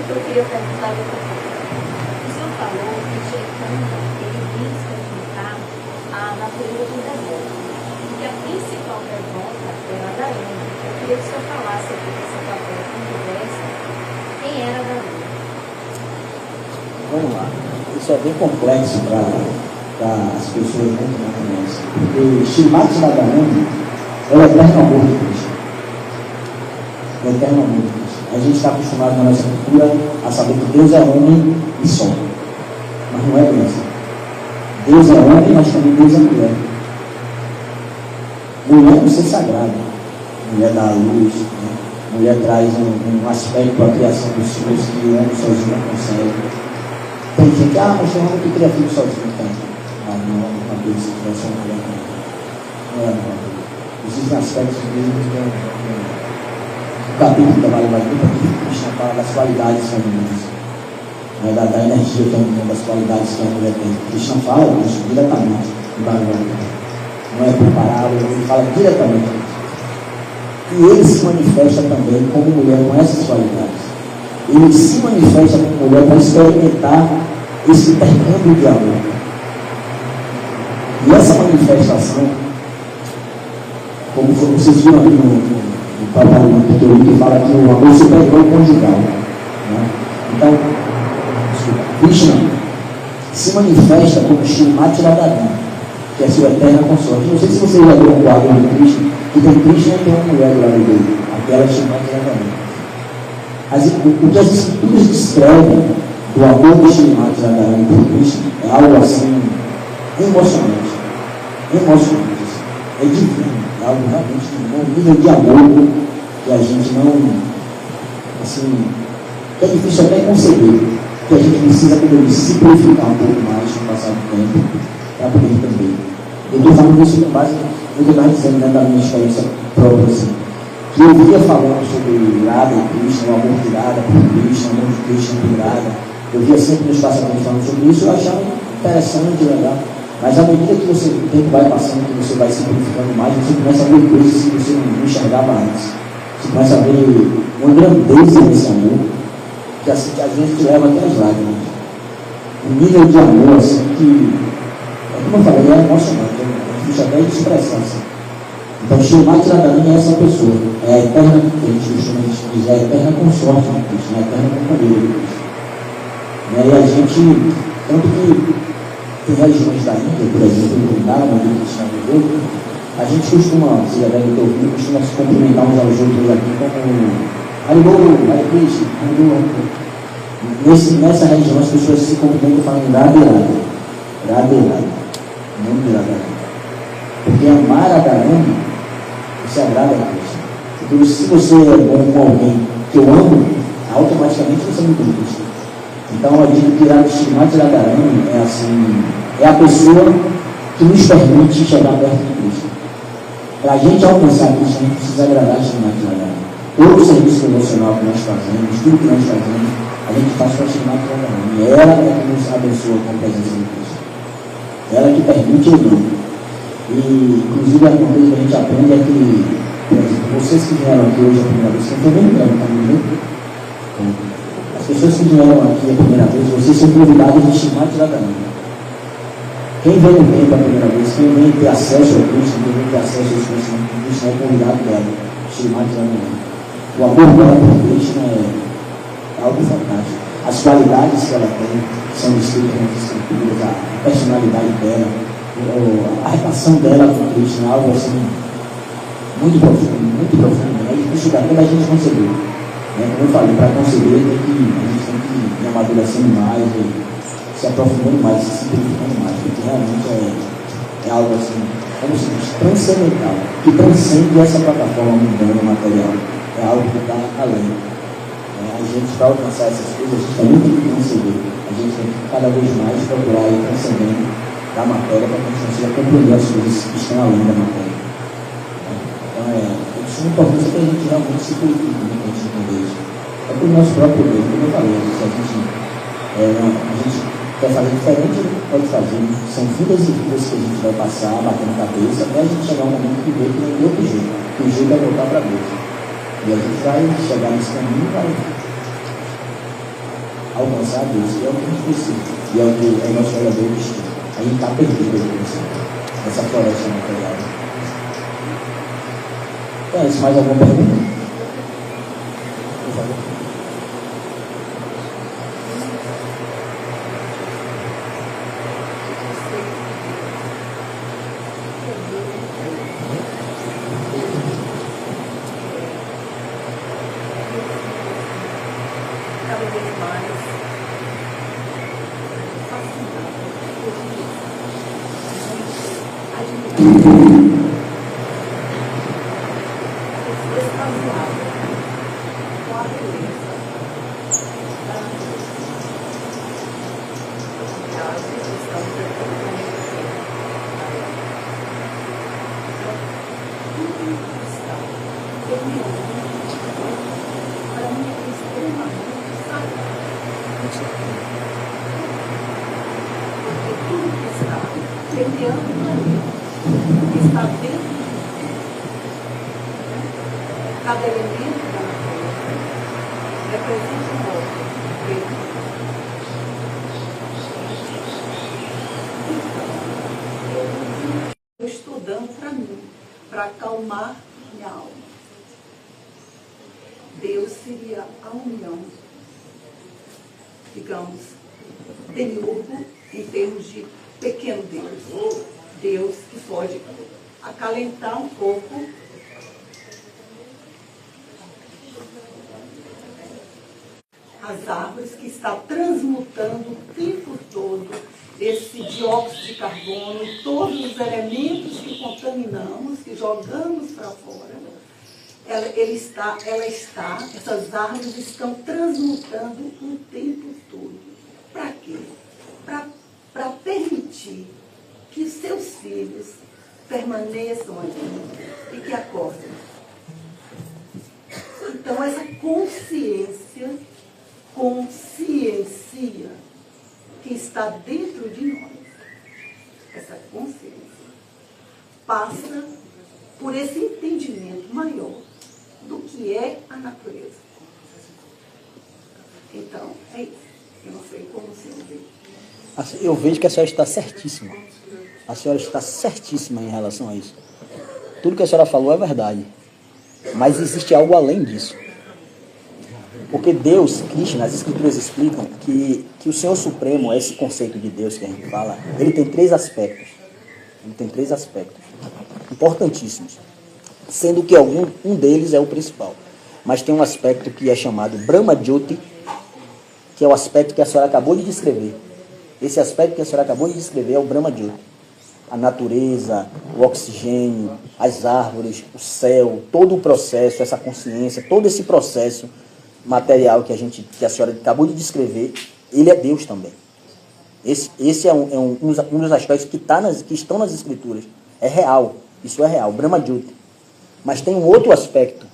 Eu queria perguntar outra coisa. O senhor falou que Chaitanya, ele visa explicar a natureza do devoto. E que a principal devota era a Dayana. Eu queria que o senhor falasse aqui dessa papel conversa quem era a Dayana. Vamos lá. Isso é bem complexo para as pessoas não conhecem. Porque Srimati Radharani é o eterno amor de Cristo. O eterno amor de Cristo. A gente está acostumado na nossa cultura a saber que Deus é homem e só. Mas não é bem assim. Deus é homem, mas também Deus é mulher. Mulher é um ser sagrado. Mulher dá a luz, né? Mulher traz um aspecto para a criação dos filhos que o homem sozinho não consegue. Tem gente, mas tem homem que cria filho sozinho. Tem. Mas não é uma coisa que tivesse uma mulher. Não é uma coisa. Existem aspectos que o capítulo da Maria Maria, que Krishna fala das qualidades femininas, né, da energia feminina, das qualidades que a mulher tem. Krishna fala isso diretamente em Bhagavad Gita. Não é preparado, ele fala diretamente isso. E ele se manifesta também como mulher com essas qualidades. Ele se manifesta como mulher para experimentar esse intercâmbio de amor. E essa manifestação, como vocês viram aqui no Papai que fala que o amor superior conjugal. Né? Então, Krishna se manifesta como Srimati Radharani, que é sua eterna consorte. Não sei se vocês já viram um quadro de Krishna, que tem Krishna e tem uma mulher do lado dele, aquela é Srimati Radharani. Mas o que as escrituras descrevem do amor de Srimati Radharani por Krishna é algo assim emocionante. É divino, é algo realmente divino, um nível de amor que a gente não, assim, que é difícil até conceber, que a gente precisa, como eu disse, simplificar um pouco mais com o passar do tempo para poder entender. Eu estou falando isso com base no que eu estava dizendo, né, da minha experiência própria, assim, que eu via falando sobre Radha e Krishna, o amor de Radha por Krishna, o amor de Krishna por Radha. Eu via sempre nos passamentos falando sobre isso, eu achava interessante, legal. Mas à medida que o tempo vai passando, que você vai simplificando mais, você começa a ver coisas que você não enxergava antes. Você começa a ver uma grandeza nesse amor, que assim, que às vezes te leva até as lágrimas. Um nível de amor assim que, como eu falei, é emocionante, é difícil até de expressar assim. Então, Srimati Radharani é essa pessoa, é a eterna, que a gente costuma dizer, é a eterna consorte de Cristo, é a eterna companheira de Cristo. E a gente, tanto que tem regiões da Índia, por exemplo, no Vrindavan, onde Krishna viveu, a gente costuma, você já deve ter ouvido, costuma se cumprimentar uns aos outros aqui como Haribol, Hare Krishna, Haribol. Nessa região as pessoas se cumprimentam falando Radhe Radhe, Radhe Radhe, nome de Radharani. Porque amar a Radharani, você agrada a Krishna. Porque se você é bom com alguém que eu amo, automaticamente você me ama Krishna. Então eu digo que Srimati Radharani é assim, é a pessoa que nos permite chegar perto de Cristo. Para a gente alcançar Cristo, a gente precisa agradar Srimati Radharani. Todo o serviço devocional que nós fazemos, tudo que nós fazemos, a gente faz para Srimati Radharani. E ela é que nos abençoa com a presença de Cristo. Ela que permite ou não. E inclusive uma coisa que a gente aprende é que, por exemplo, vocês que vieram aqui hoje a primeira vez, que eu estou bem grande também, as pessoas que vieram aqui a primeira vez, vocês são convidados de Srimati Radharani. Quem vem no tempo a primeira vez, quem vem ter acesso ao Cristo, quem vem ter acesso aos conhecimentos de Cristo, é convidado dela, Srimati Radharani. O amor dela por Cristo é algo fantástico. As qualidades que ela tem são descritas nas escrituras, a personalidade dela, a relação dela com Cristo é algo assim muito profundo, né? É difícil até da gente conceber. Como eu falei, para conceber a gente tem que ir amadurecendo mais, se aprofundando mais, se simplificando mais, porque realmente é algo assim, como se diz, transcendental, que transcende essa plataforma mundana material. É algo que está além. A gente, para alcançar essas coisas, a gente também tem que conceber. A gente tem que cada vez mais procurar ir transcendendo da matéria para que a gente consiga compreender as coisas que estão além da matéria. Então, isso é importante que a gente realmente se purifique, né, que a gente entender isso. É para o nosso próprio bem, como eu falei, se a gente quer fazer diferente, pode fazer. São vidas e vidas que a gente vai passar, batendo cabeça, até a gente chegar um momento que vê que não tem outro jeito. Que o jeito é voltar para Deus. E a gente vai chegar nesse caminho e vai alcançar Deus, que é o que a gente precisa. E é o que é nosso verdadeiro destino. A gente está perdido nessa floresta material. Então é isso, mais alguma pergunta? Por favor. Cada vez mais fascinado Está dentro cada elemento da natureza representa um outro. Eu estou dando para mim, para acalmar minha alma. Deus seria a união, digamos, demiurgo em termos de pequeno Deus. Deus que pode acalentar um pouco as árvores, que está transmutando o tempo todo esse dióxido de carbono e todos os elementos que contaminamos, que jogamos para fora. Essas árvores estão transmutando o tempo todo. Para quê? Para permitir que os seus filhos permaneçam aqui e que acordem. Então, essa consciência que está dentro de nós, essa consciência, passa por esse entendimento maior do que é a natureza. Então, é isso. Eu não sei como o senhor vê. Eu vejo que a senhora está certíssima. A senhora está certíssima em relação a isso. Tudo que a senhora falou é verdade. Mas existe algo além disso. Porque Deus, Krishna, as escrituras explicam que o Senhor Supremo, esse conceito de Deus que a gente fala, ele tem três aspectos. Ele tem três aspectos importantíssimos. Sendo que um deles é o principal. Mas tem um aspecto que é chamado Brahma Jyoti, que é o aspecto que a senhora acabou de descrever. Esse aspecto que a senhora acabou de descrever é o Brahma Jyoti. A natureza, o oxigênio, as árvores, o céu, todo o processo, essa consciência, todo esse processo material que a senhora acabou de descrever, ele é Deus também. Esse é um dos aspectos que estão nas escrituras. É real, isso é real, Brahma Jyoti. Mas tem um outro aspecto,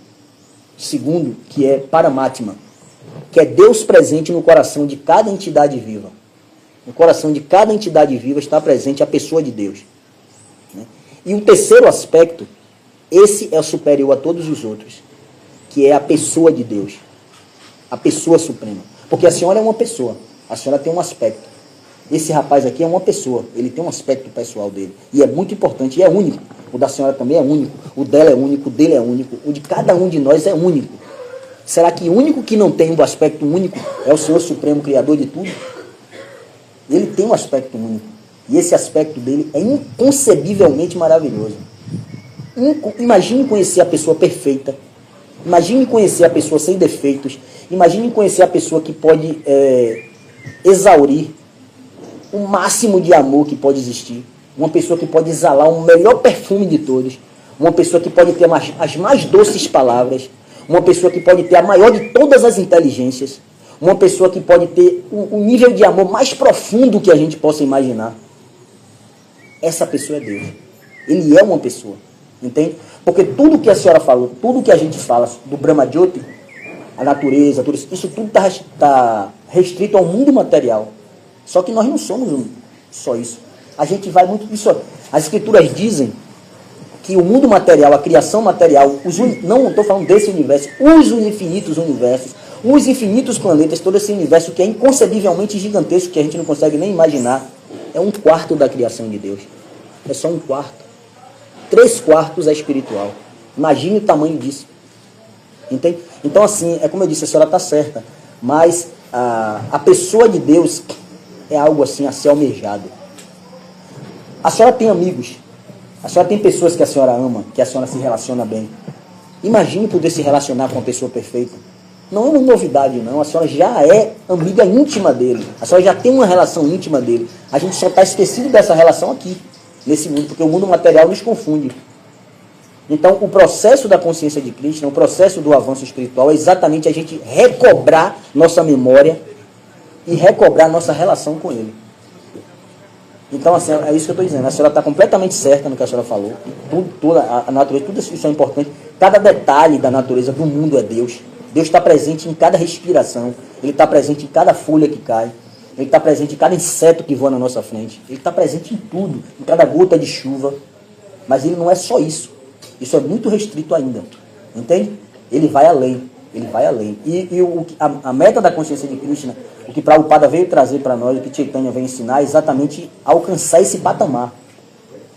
segundo, que é Paramatma, que é Deus presente no coração de cada entidade viva. No coração de cada entidade viva está presente a pessoa de Deus. Né? E o terceiro aspecto, esse é superior a todos os outros, que é a pessoa de Deus. A pessoa suprema. Porque a senhora é uma pessoa. A senhora tem um aspecto. Esse rapaz aqui é uma pessoa. Ele tem um aspecto pessoal dele. E é muito importante e é único. O da senhora também é único. O dela é único. O dele é único. O de cada um de nós é único. Será que o único que não tem um aspecto único é o Senhor Supremo, Criador de tudo? Ele tem um aspecto único. E esse aspecto dele é inconcebivelmente maravilhoso. Imagine conhecer a pessoa perfeita. Imagine conhecer a pessoa sem defeitos. Imagine conhecer a pessoa que pode exaurir o máximo de amor que pode existir. Uma pessoa que pode exalar o melhor perfume de todos. Uma pessoa que pode ter as mais doces palavras. Uma pessoa que pode ter a maior de todas as inteligências. Uma pessoa que pode ter o nível de amor mais profundo que a gente possa imaginar. Essa pessoa é Deus. Ele é uma pessoa. Entende? Porque tudo que a senhora falou, tudo que a gente fala do Brahma Jyoti, a natureza, tudo isso tudo está restrito ao mundo material. Só que nós não somos só isso. A gente vai muito... As escrituras dizem que o mundo material, a criação material, não estou falando desse universo, os infinitos universos, os infinitos planetas, todo esse universo que é inconcebivelmente gigantesco, que a gente não consegue nem imaginar, é 1/4 da criação de Deus. É só 1/4. 3/4 é espiritual. Imagine o tamanho disso. Entende? Então, assim, é como eu disse, a senhora está certa. Mas a pessoa de Deus é algo assim a ser almejado. A senhora tem amigos. A senhora tem pessoas que a senhora ama, que a senhora se relaciona bem. Imagine poder se relacionar com uma pessoa perfeita. Não é uma novidade, não. A senhora já é amiga íntima dele. A senhora já tem uma relação íntima dele. A gente só está esquecido dessa relação aqui. nesse mundo, porque o mundo material nos confunde. Então, o processo da consciência de Krishna, o processo do avanço espiritual é exatamente a gente recobrar nossa memória e recobrar nossa relação com ele. Então, assim, é isso que eu estou dizendo. A senhora está completamente certa no que a senhora falou. Toda a natureza, tudo isso é importante. Cada detalhe da natureza do mundo é Deus. Deus está presente em cada respiração. Ele está presente em cada folha que cai. Ele está presente em cada inseto que voa na nossa frente. Ele está presente em tudo, em cada gota de chuva. Mas ele não é só isso. Isso é muito restrito ainda. Entende? Ele vai além. Ele vai além. A meta da consciência de Krishna, o que Prabhupada veio trazer para nós, o que Chaitanya veio ensinar, é exatamente alcançar esse patamar.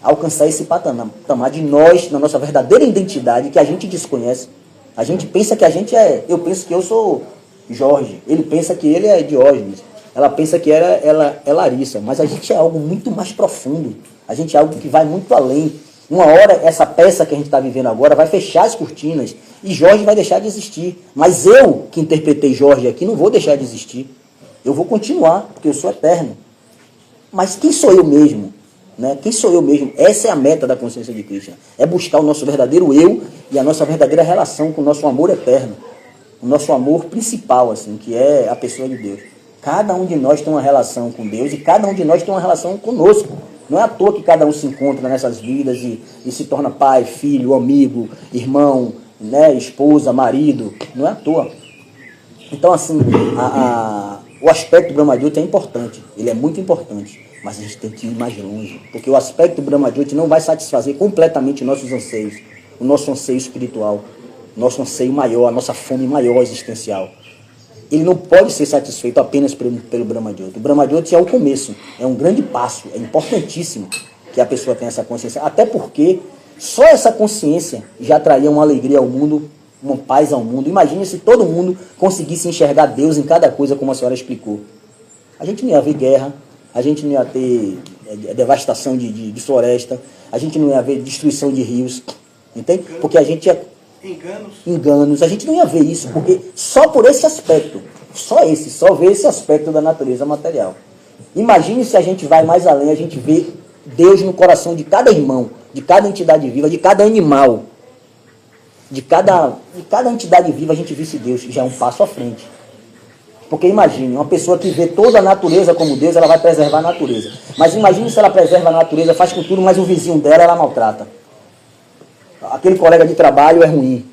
Alcançar esse patamar de nós, na nossa verdadeira identidade, que a gente desconhece. A gente pensa que a gente é... Eu penso que eu sou Jorge. Ele pensa que ele é Diógenes. Ela pensa que ela é Larissa. Mas a gente é algo muito mais profundo. A gente é algo que vai muito além. Uma hora, essa peça que a gente está vivendo agora vai fechar as cortinas e Jorge vai deixar de existir. Mas eu, que interpretei Jorge aqui, não vou deixar de existir. Eu vou continuar, porque eu sou eterno. Mas quem sou eu mesmo? Né? Quem sou eu mesmo? Essa é a meta da consciência de Krishna. É buscar o nosso verdadeiro eu e a nossa verdadeira relação com o nosso amor eterno. O nosso amor principal, assim, que é a pessoa de Deus. Cada um de nós tem uma relação com Deus e cada um de nós tem uma relação conosco. Não é à toa que cada um se encontra nessas vidas e se torna pai, filho, amigo, irmão, né, esposa, marido. Não é à toa. Então, assim, o aspecto Brahma-Jyoti é importante. Ele é muito importante. Mas a gente tem que ir mais longe. Porque o aspecto Brahma-Jyoti não vai satisfazer completamente nossos anseios. O nosso anseio espiritual. O nosso anseio maior, a nossa fome maior existencial. Ele não pode ser satisfeito apenas pelo Brahma-Jyoti. O Brahma-Jyoti é o começo, é um grande passo, é importantíssimo que a pessoa tenha essa consciência. Até porque só essa consciência já traria uma alegria ao mundo, uma paz ao mundo. Imagine se todo mundo conseguisse enxergar Deus em cada coisa, como a senhora explicou. A gente não ia ver guerra, a gente não ia ter devastação de floresta, a gente não ia ver destruição de rios, entende? Porque a gente ia... Enganos. A gente não ia ver isso, porque só por esse aspecto, só ver esse aspecto da natureza material. Imagine se a gente vai mais além, a gente vê Deus no coração de cada irmão, de cada entidade viva, de cada animal, de cada entidade viva a gente visse Deus, já é um passo à frente. Porque imagine, uma pessoa que vê toda a natureza como Deus, ela vai preservar a natureza. Mas imagine se ela preserva a natureza, faz com tudo, mas o vizinho dela, ela maltrata. Aquele colega de trabalho é ruim.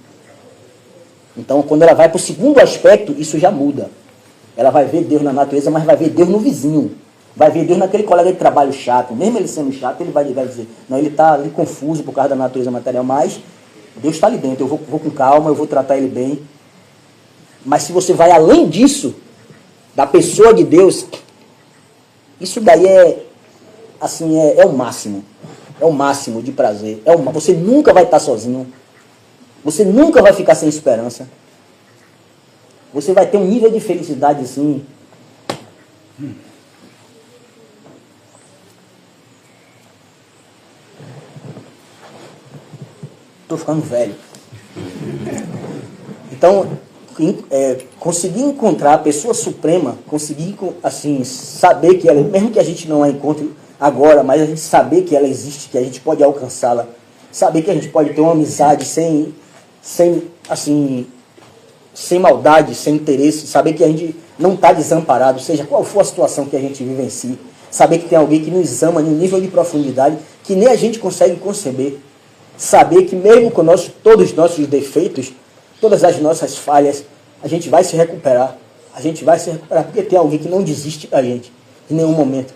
Então, quando ela vai para o segundo aspecto, isso já muda. Ela vai ver Deus na natureza, mas vai ver Deus no vizinho. Vai ver Deus naquele colega de trabalho chato. Mesmo ele sendo chato, ele vai dizer, não, ele está ali confuso por causa da natureza material, mas Deus está ali dentro, eu vou com calma, eu vou tratar ele bem. Mas se você vai além disso, da pessoa de Deus, isso daí é o máximo. É o máximo de prazer. Você nunca vai estar sozinho. Você nunca vai ficar sem esperança. Você vai ter um nível de felicidade assim. Estou ficando velho. Então, conseguir encontrar a pessoa suprema, conseguir assim, saber que ela, mesmo que a gente não a encontre agora, mas a gente saber que ela existe, que a gente pode alcançá-la, saber que a gente pode ter uma amizade sem maldade, sem interesse, saber que a gente não está desamparado, seja qual for a situação que a gente vive em si, saber que tem alguém que nos ama em um nível de profundidade que nem a gente consegue conceber, saber que mesmo com todos os nossos defeitos, todas as nossas falhas, a gente vai se recuperar, porque tem alguém que não desiste da gente em nenhum momento.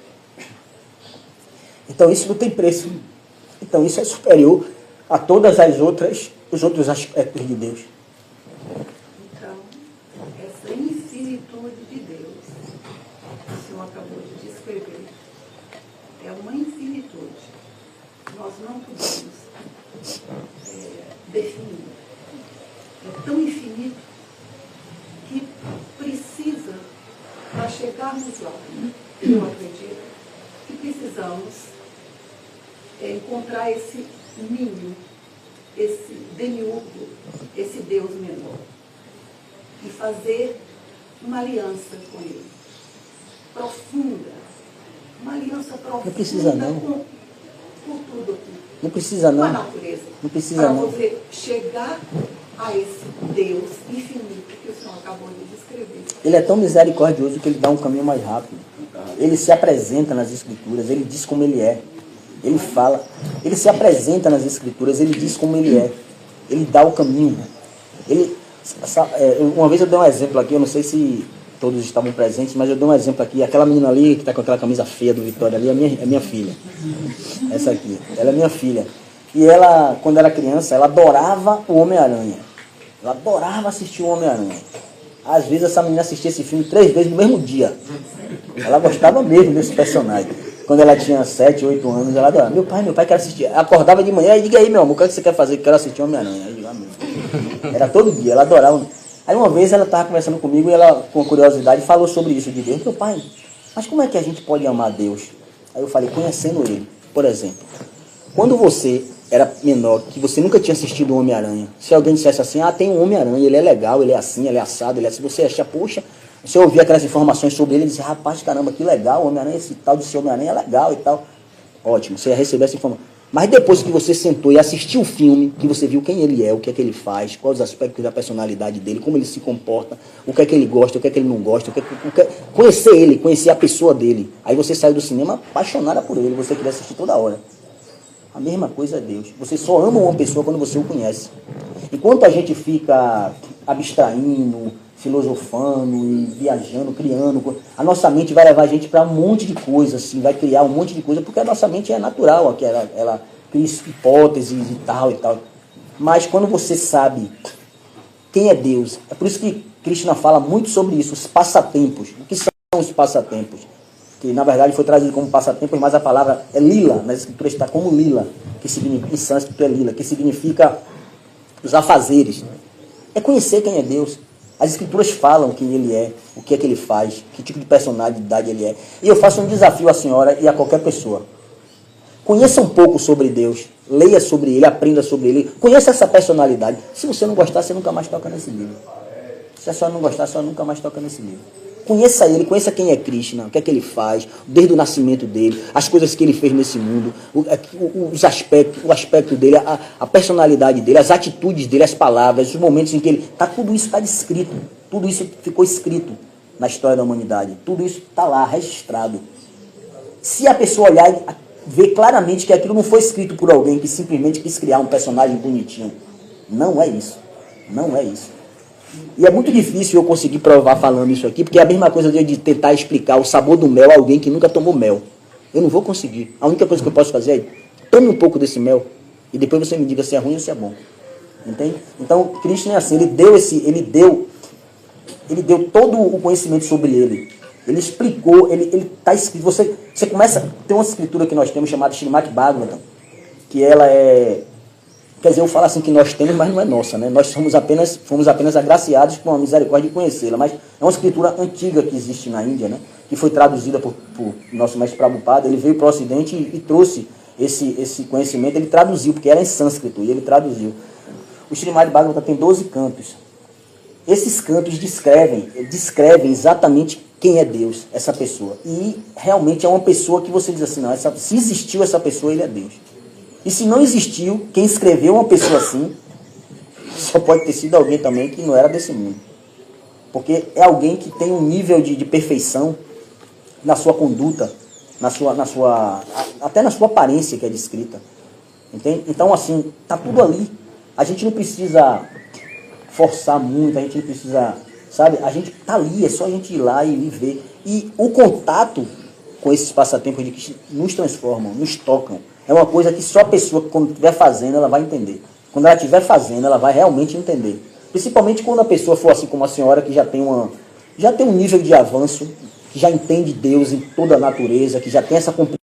Então isso não tem preço. Então isso é superior a todas os outros aspectos de Deus. Então, essa infinitude de Deus que o senhor acabou de descrever é uma infinitude. Nós não podemos definir. É tão infinito que precisa, para chegarmos lá, eu acredito, que precisamos encontrar esse ninho, esse demiurgo, esse Deus menor, e fazer uma aliança com ele, profunda, uma aliança profunda. Não precisa não. Com Não precisa com a não. natureza. Não precisa para não. você chegar a esse Deus infinito que o Senhor acabou de descrever. Ele é tão misericordioso que ele dá um caminho mais rápido. Ele se apresenta nas Escrituras, ele diz como ele é. Ele fala, ele se apresenta nas Escrituras, ele diz como ele é. Ele dá o caminho. Uma vez eu dei um exemplo aqui, eu não sei se todos estavam presentes, mas eu dei um exemplo aqui. Aquela menina ali, que está com aquela camisa feia do Vitória ali, é minha filha. Essa aqui, ela é minha filha. E ela, quando era criança, ela adorava o Homem-Aranha. Ela adorava assistir o Homem-Aranha. Às vezes essa menina assistia esse filme 3 vezes no mesmo dia. Ela gostava mesmo desse personagem. Quando ela tinha 7, 8 anos, ela adorava. Meu pai quer assistir. Ela acordava de manhã e diga aí, meu amor, o que você quer fazer? Quero assistir o Homem-Aranha. Eu digo, era todo dia, ela adorava. Aí uma vez ela estava conversando comigo e ela, com curiosidade, falou sobre isso de Deus. Meu pai, mas como é que a gente pode amar Deus? Aí eu falei, conhecendo Ele. Por exemplo, quando você era menor, que você nunca tinha assistido o Homem-Aranha, se alguém dissesse assim, tem um Homem-Aranha, ele é legal, ele é assim, ele é assado, ele é assim, você acha, poxa, você ouvia aquelas informações sobre ele e dizia, rapaz, caramba, que legal, o Homem-Aranha, esse tal de ser Homem-Aranha é legal e tal. Ótimo, você ia receber essa informação. Mas depois que você sentou e assistiu o filme, que você viu quem ele é, o que é que ele faz, quais os aspectos da personalidade dele, como ele se comporta, o que é que ele gosta, o que é que ele não gosta, conhecer ele, conhecer a pessoa dele. Aí você saiu do cinema apaixonada por ele, você queria assistir toda hora. A mesma coisa é Deus. Você só ama uma pessoa quando você o conhece. Enquanto a gente fica abstraindo, filosofando e viajando, criando, a nossa mente vai levar a gente para um monte de coisa, assim, vai criar um monte de coisa, porque a nossa mente é natural, aqui ela cria hipóteses e tal e tal. Mas quando você sabe quem é Deus, é por isso que Krishna fala muito sobre isso, os passatempos. O que são os passatempos? Que na verdade foi trazido como passatempos, mas a palavra é lila, nas escrituras está como lila, que significa, em sânscrito é lila, que significa os afazeres. É conhecer quem é Deus. As escrituras falam quem ele é, o que é que ele faz, que tipo de personalidade ele é. E eu faço um desafio à senhora e a qualquer pessoa. Conheça um pouco sobre Deus, leia sobre ele, aprenda sobre ele, conheça essa personalidade. Se você não gostar, você nunca mais toca nesse livro. Se a senhora não gostar, a senhora nunca mais toca nesse livro. Conheça ele, conheça quem é Krishna, o que é que ele faz, desde o nascimento dele, as coisas que ele fez nesse mundo, o aspecto dele, a personalidade dele, as atitudes dele, as palavras, os momentos em que ele... tudo isso está descrito, tudo isso ficou escrito na história da humanidade, tudo isso está lá, registrado. Se a pessoa olhar e ver claramente que aquilo não foi escrito por alguém que simplesmente quis criar um personagem bonitinho, não é isso, não é isso. E é muito difícil eu conseguir provar falando isso aqui, porque é a mesma coisa de tentar explicar o sabor do mel a alguém que nunca tomou mel. Eu não vou conseguir. A única coisa que eu posso fazer é, tome um pouco desse mel, e depois você me diga se é ruim ou se é bom. Entende? Então, Krishna é assim, ele deu todo o conhecimento sobre ele. Ele explicou, ele está escrito. Você começa, tem uma escritura que nós temos chamada Srimad Bhagavatam, que ela é... Quer dizer, eu falo assim que nós temos, mas não é nossa, né? Nós fomos apenas agraciados com a misericórdia de conhecê-la. Mas é uma escritura antiga que existe na Índia, né? Que foi traduzida por nosso mestre Prabhupada. Ele veio para o Ocidente e trouxe esse conhecimento. Ele traduziu, porque era em sânscrito, e ele traduziu. O Srimad Bhagavatam tem 12 cantos. Esses cantos descrevem exatamente quem é Deus, essa pessoa. E realmente é uma pessoa que você diz assim, não, se existiu essa pessoa, ele é Deus. E se não existiu, quem escreveu uma pessoa assim, só pode ter sido alguém também que não era desse mundo. Porque é alguém que tem um nível de perfeição na sua conduta, até na sua aparência que é descrita. Entende? Então, assim, está tudo ali. A gente não precisa forçar muito, a gente não precisa, sabe? A gente está ali, é só a gente ir lá e ver. E o contato com esses passatempos de que nos transformam, nos tocam. É uma coisa que só a pessoa, quando estiver fazendo, ela vai entender. Quando ela estiver fazendo, ela vai realmente entender. Principalmente quando a pessoa for assim como a senhora, que já tem um nível de avanço, que já entende Deus em toda a natureza, que já tem essa compreensão.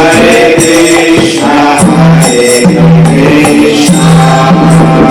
Hare Krishna, Hare Krishna.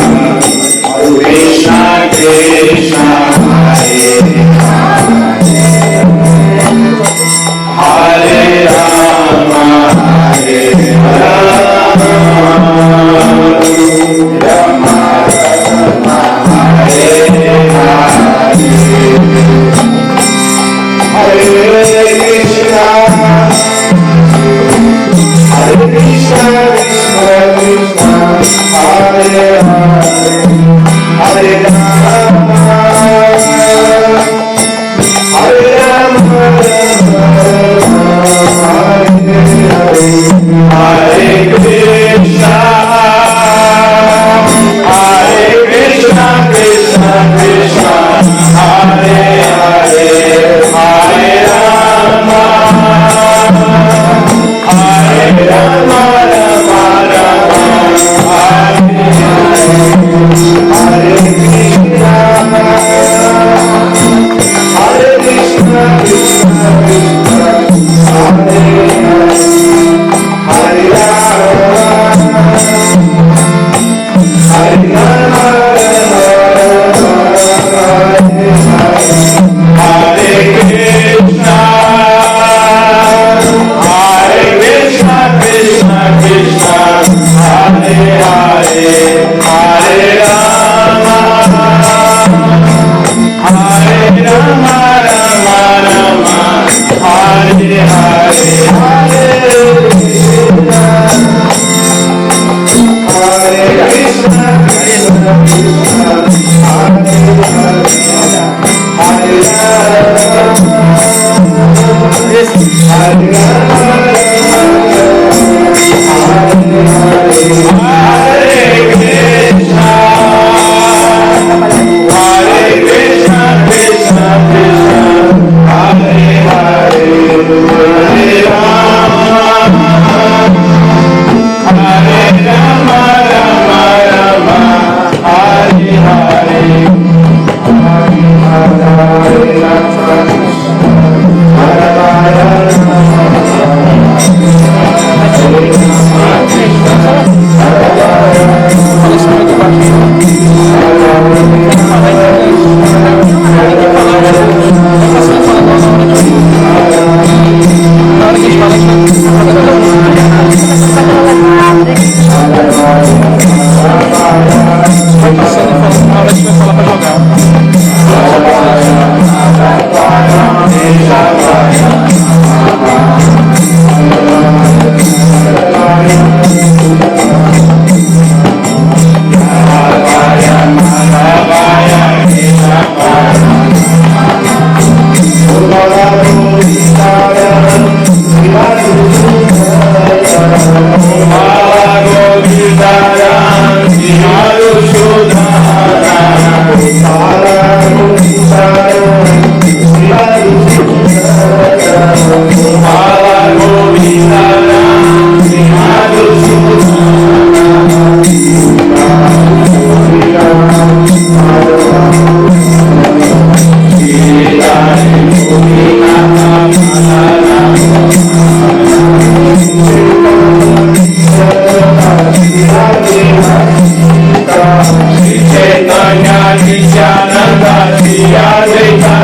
Krishna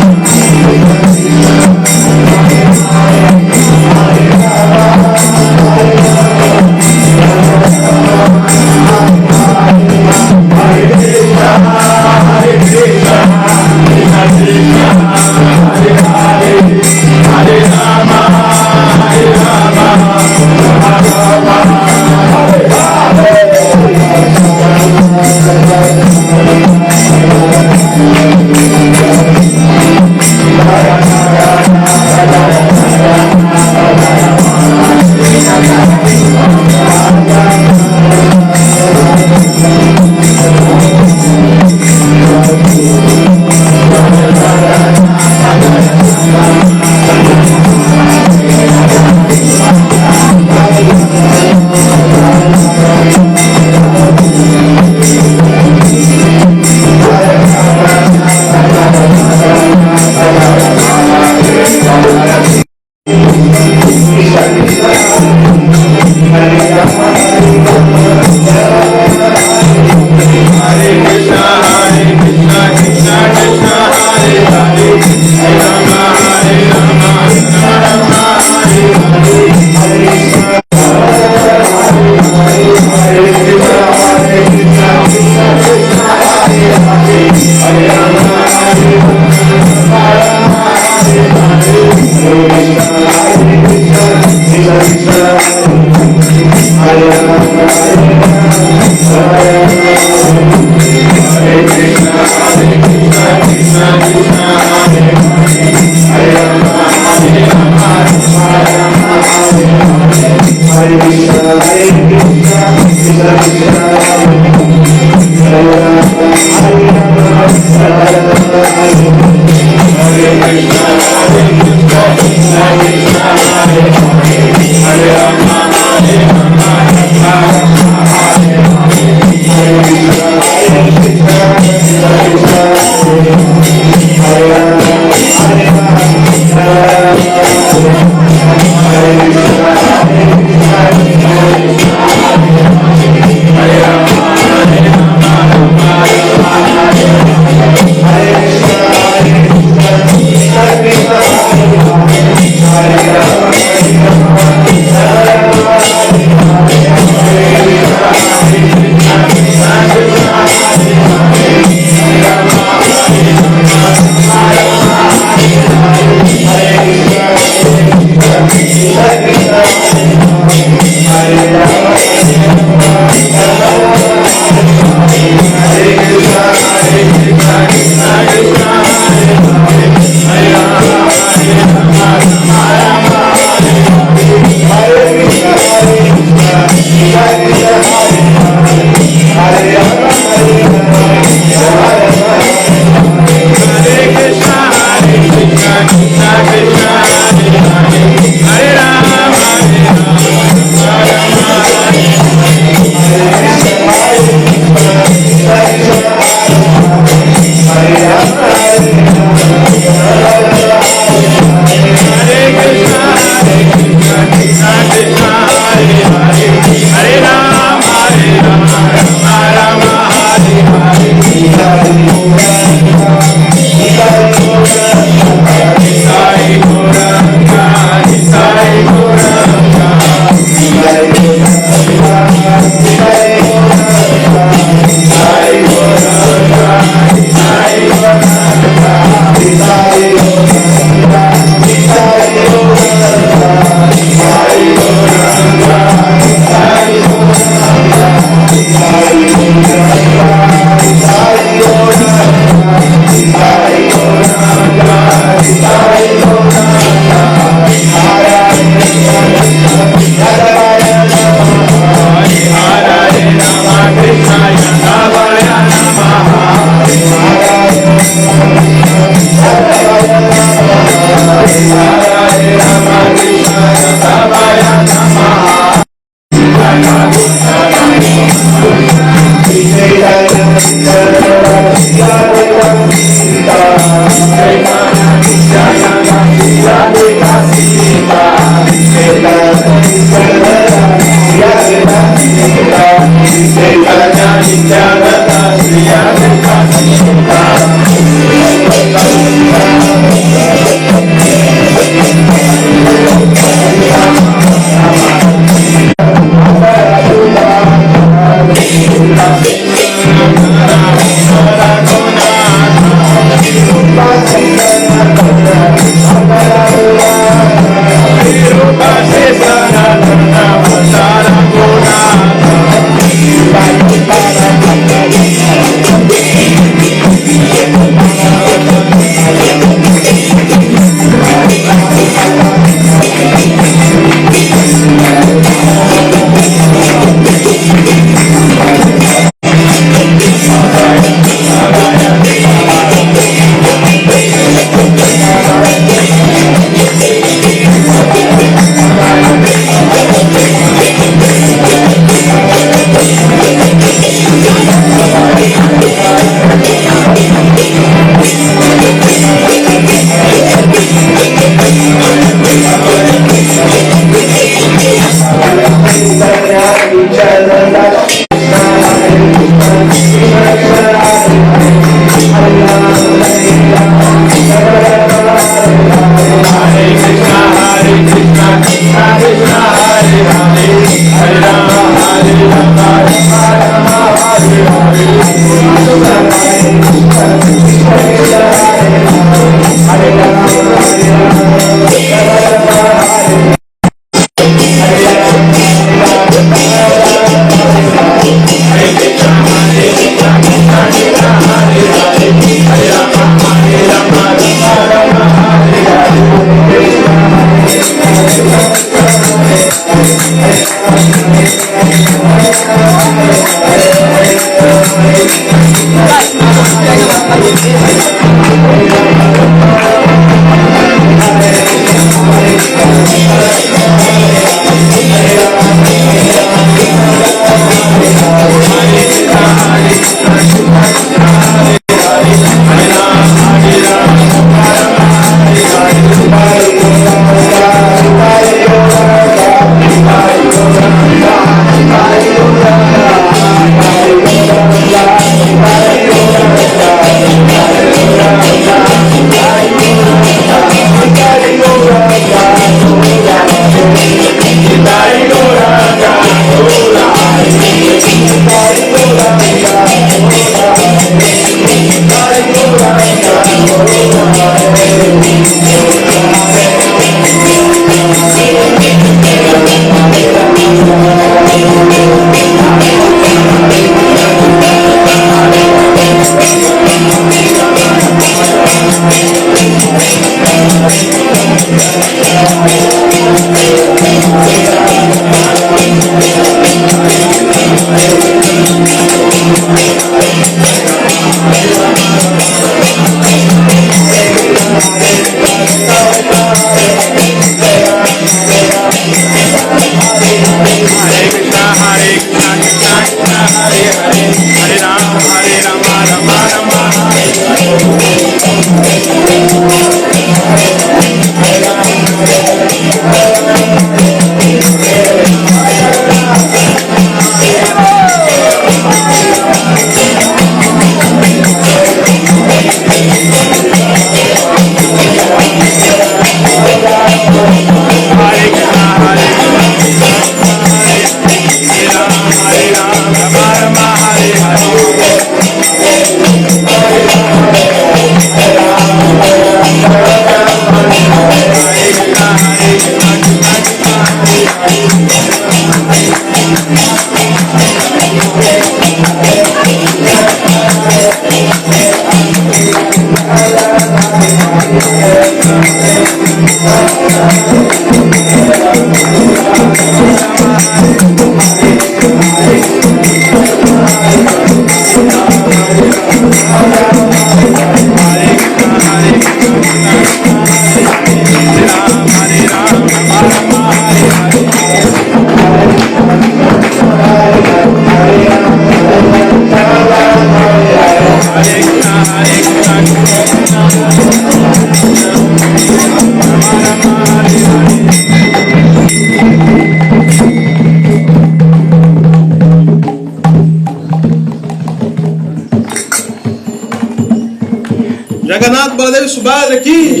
Jagannath Baladev Subhadra aqui.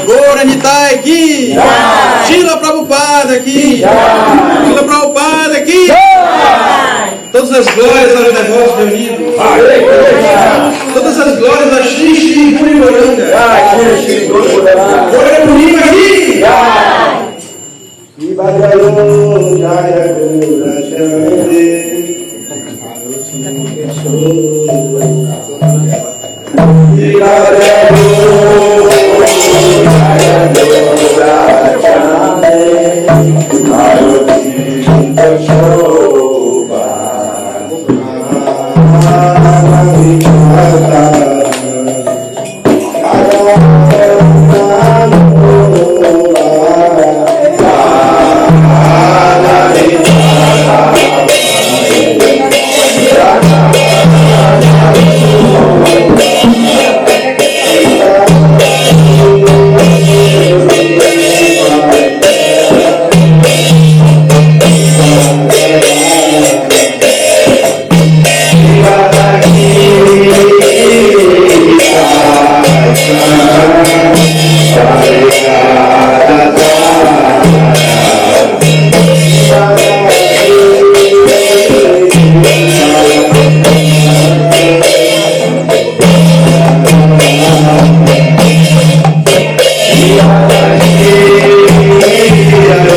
Gaura Nitai aqui. Shila Prabhupada aqui. Shila Prabhupada aqui. Todas as glórias aos devotos reunidos. Todas as glórias a Shri Shri Puri Moranga. Gaura Purima aqui.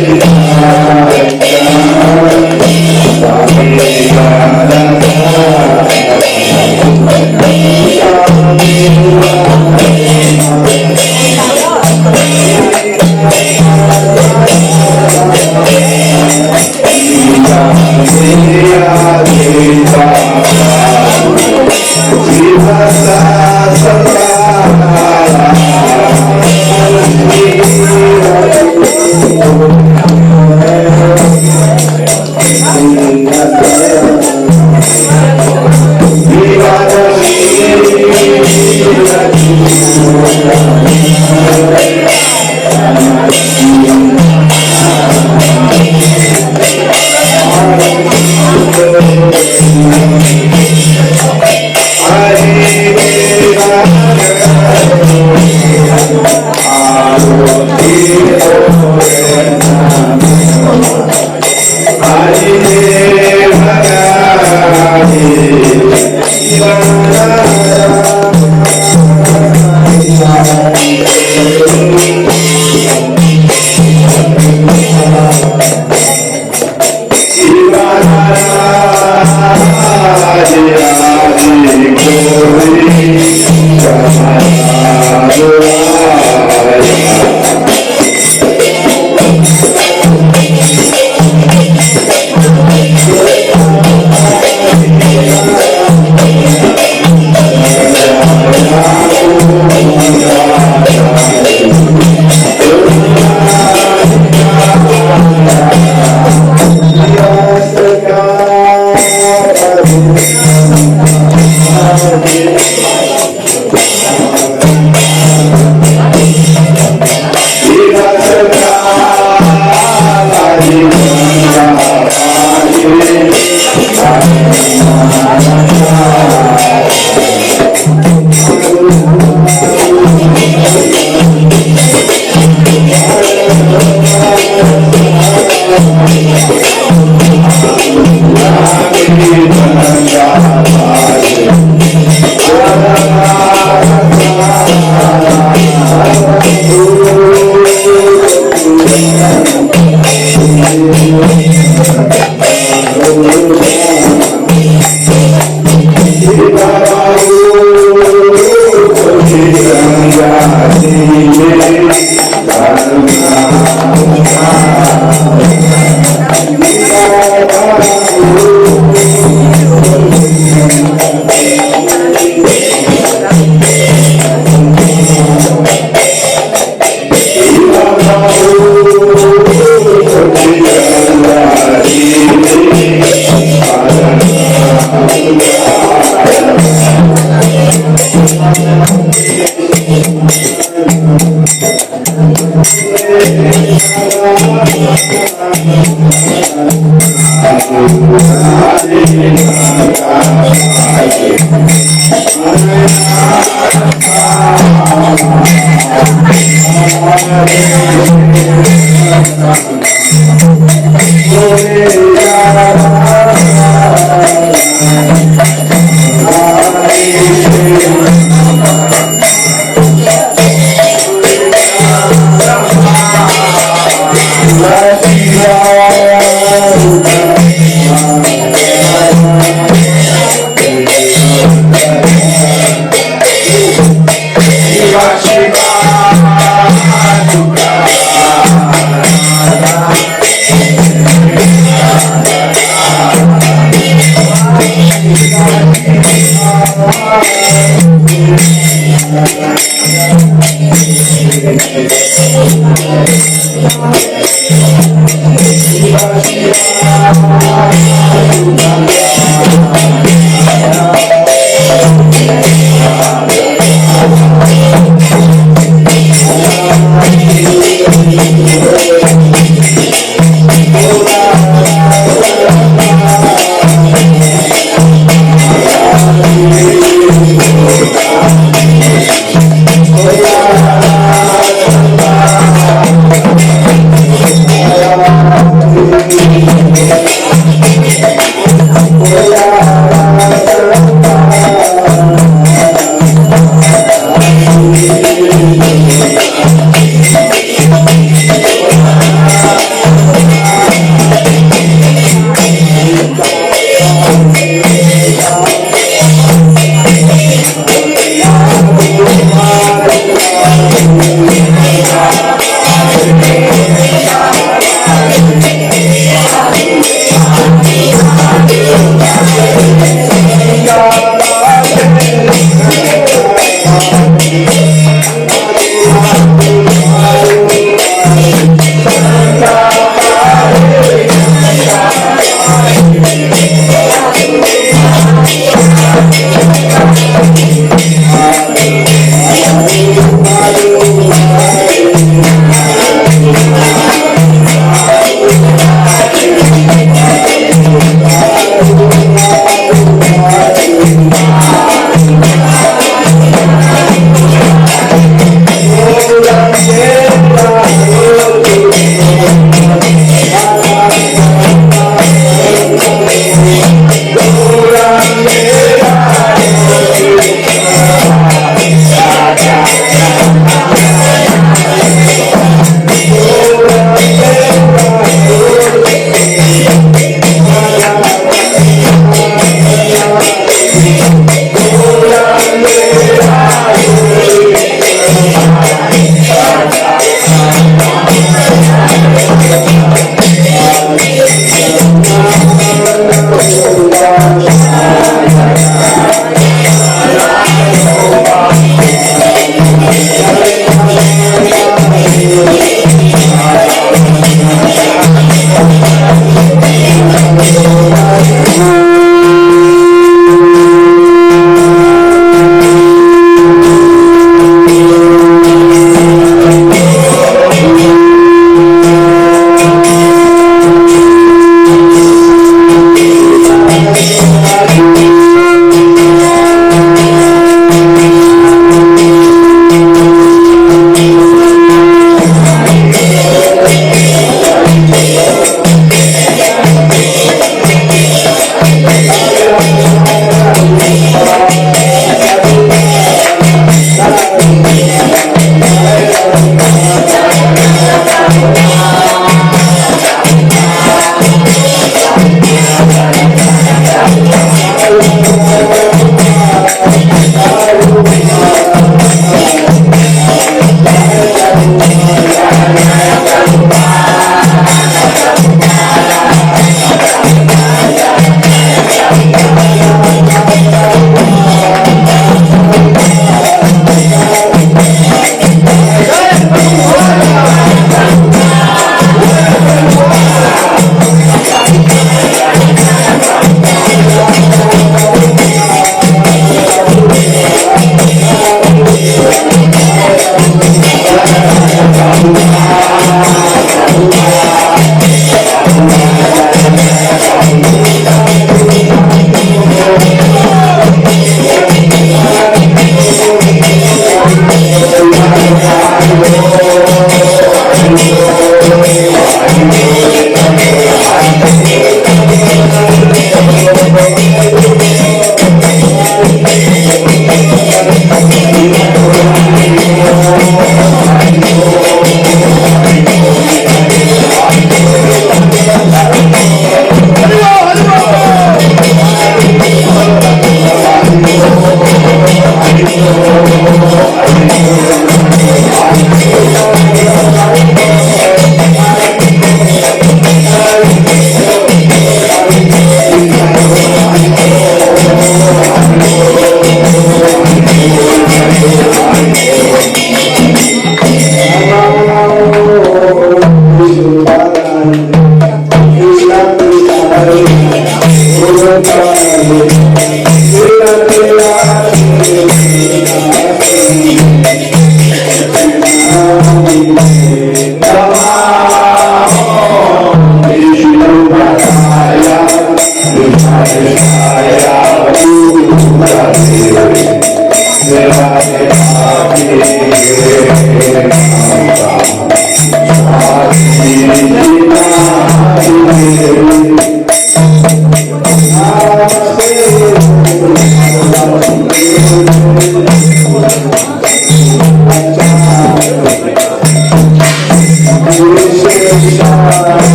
Hare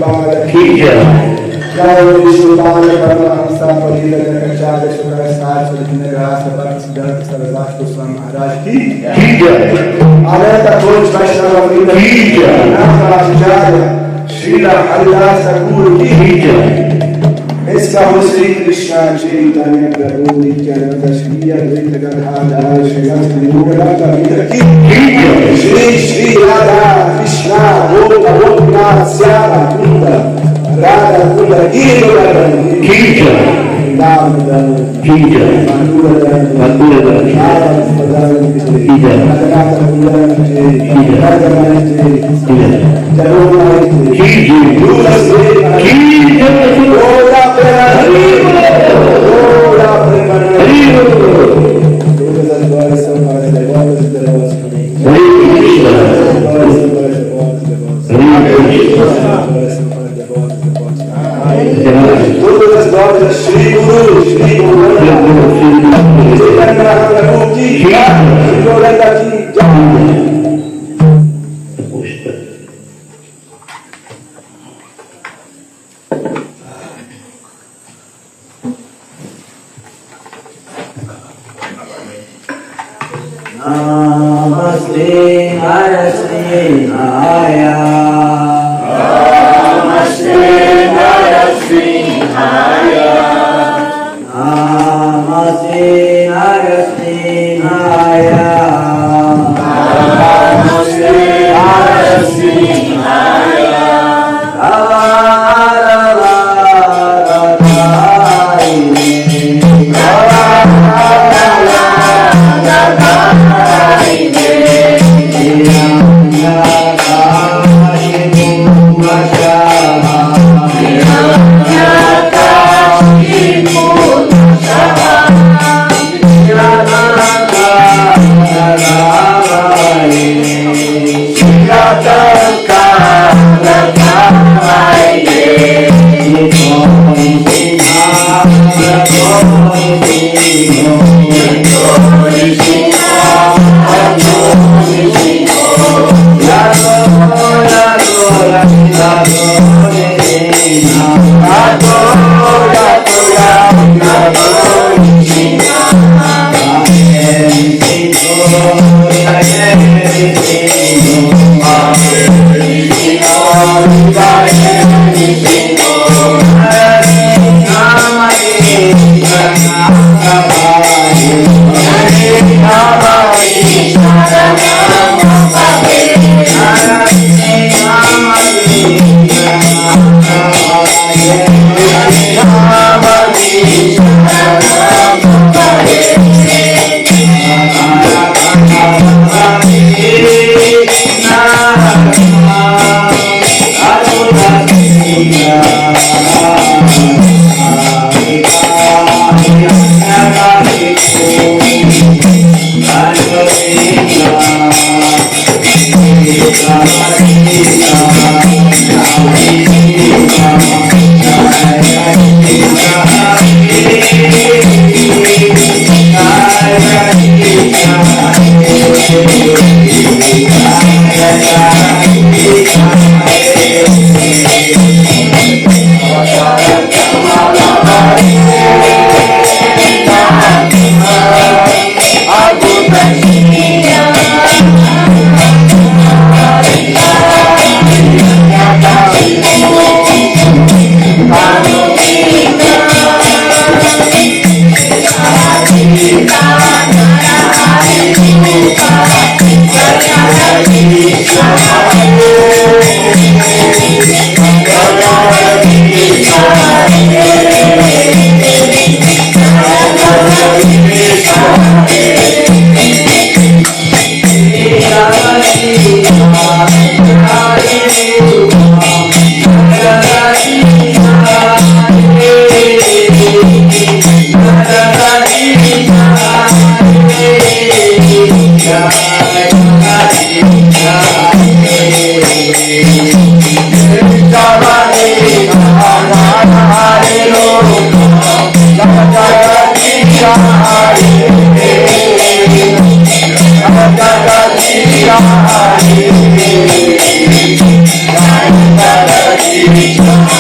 Padre, Jai Vishnupada Paramahasa Padila Jakachada Shukrasar Sudhina Grasa Bhaktisiddhanta Sarasvati Goswami Maharaj Ki Alerta todos Vaishnava Vida Namah Srila Haridas Thakur Ki esse carro Sri Krishna Chaitanya Prabhu Nityananda Shri Advaita Gadadhara Shri Gautam Gopalaka Vida Ki Shri Radha Krishna Gopala Syama Kunda Radha Kunda Giro Radha Kija Kija Madhura todas as glórias Shri Guru, Shri Guru, Namaste Narasimhaya Namaste Narasimhaya Namaste Narasimhaya Namaste Narasimhaya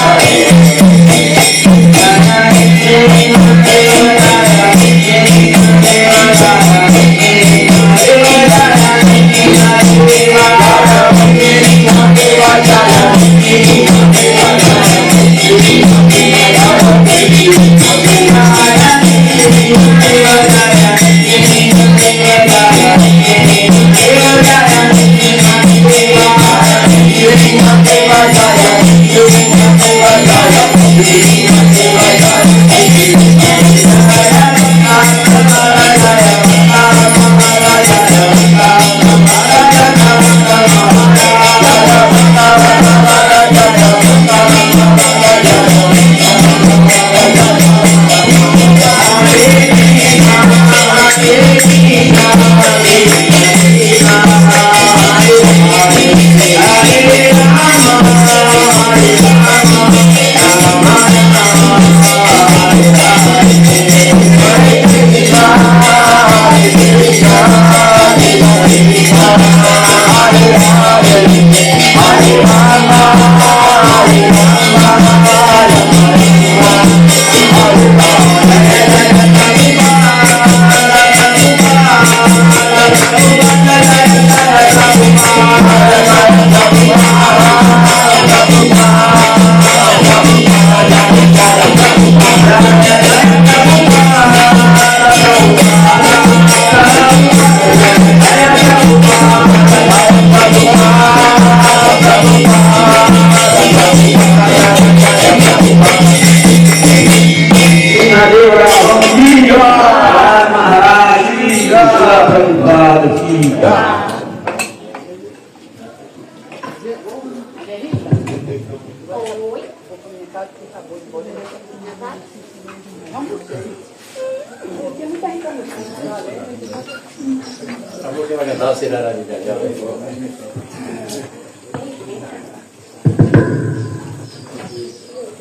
Hare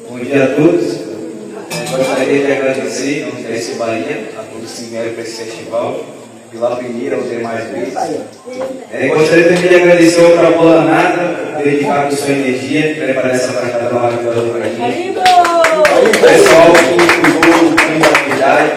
Bom dia a todos. Gostaria de agradecer ao Interesse Bahia, a todos que vieram para esse festival, pela primeira ou demais vezes. Gostaria também de agradecer ao Trabola Nada, por ter dedicado sua energia em preparar essa bancada maravilhosa para a gente. O pessoal que cuidou da atividade,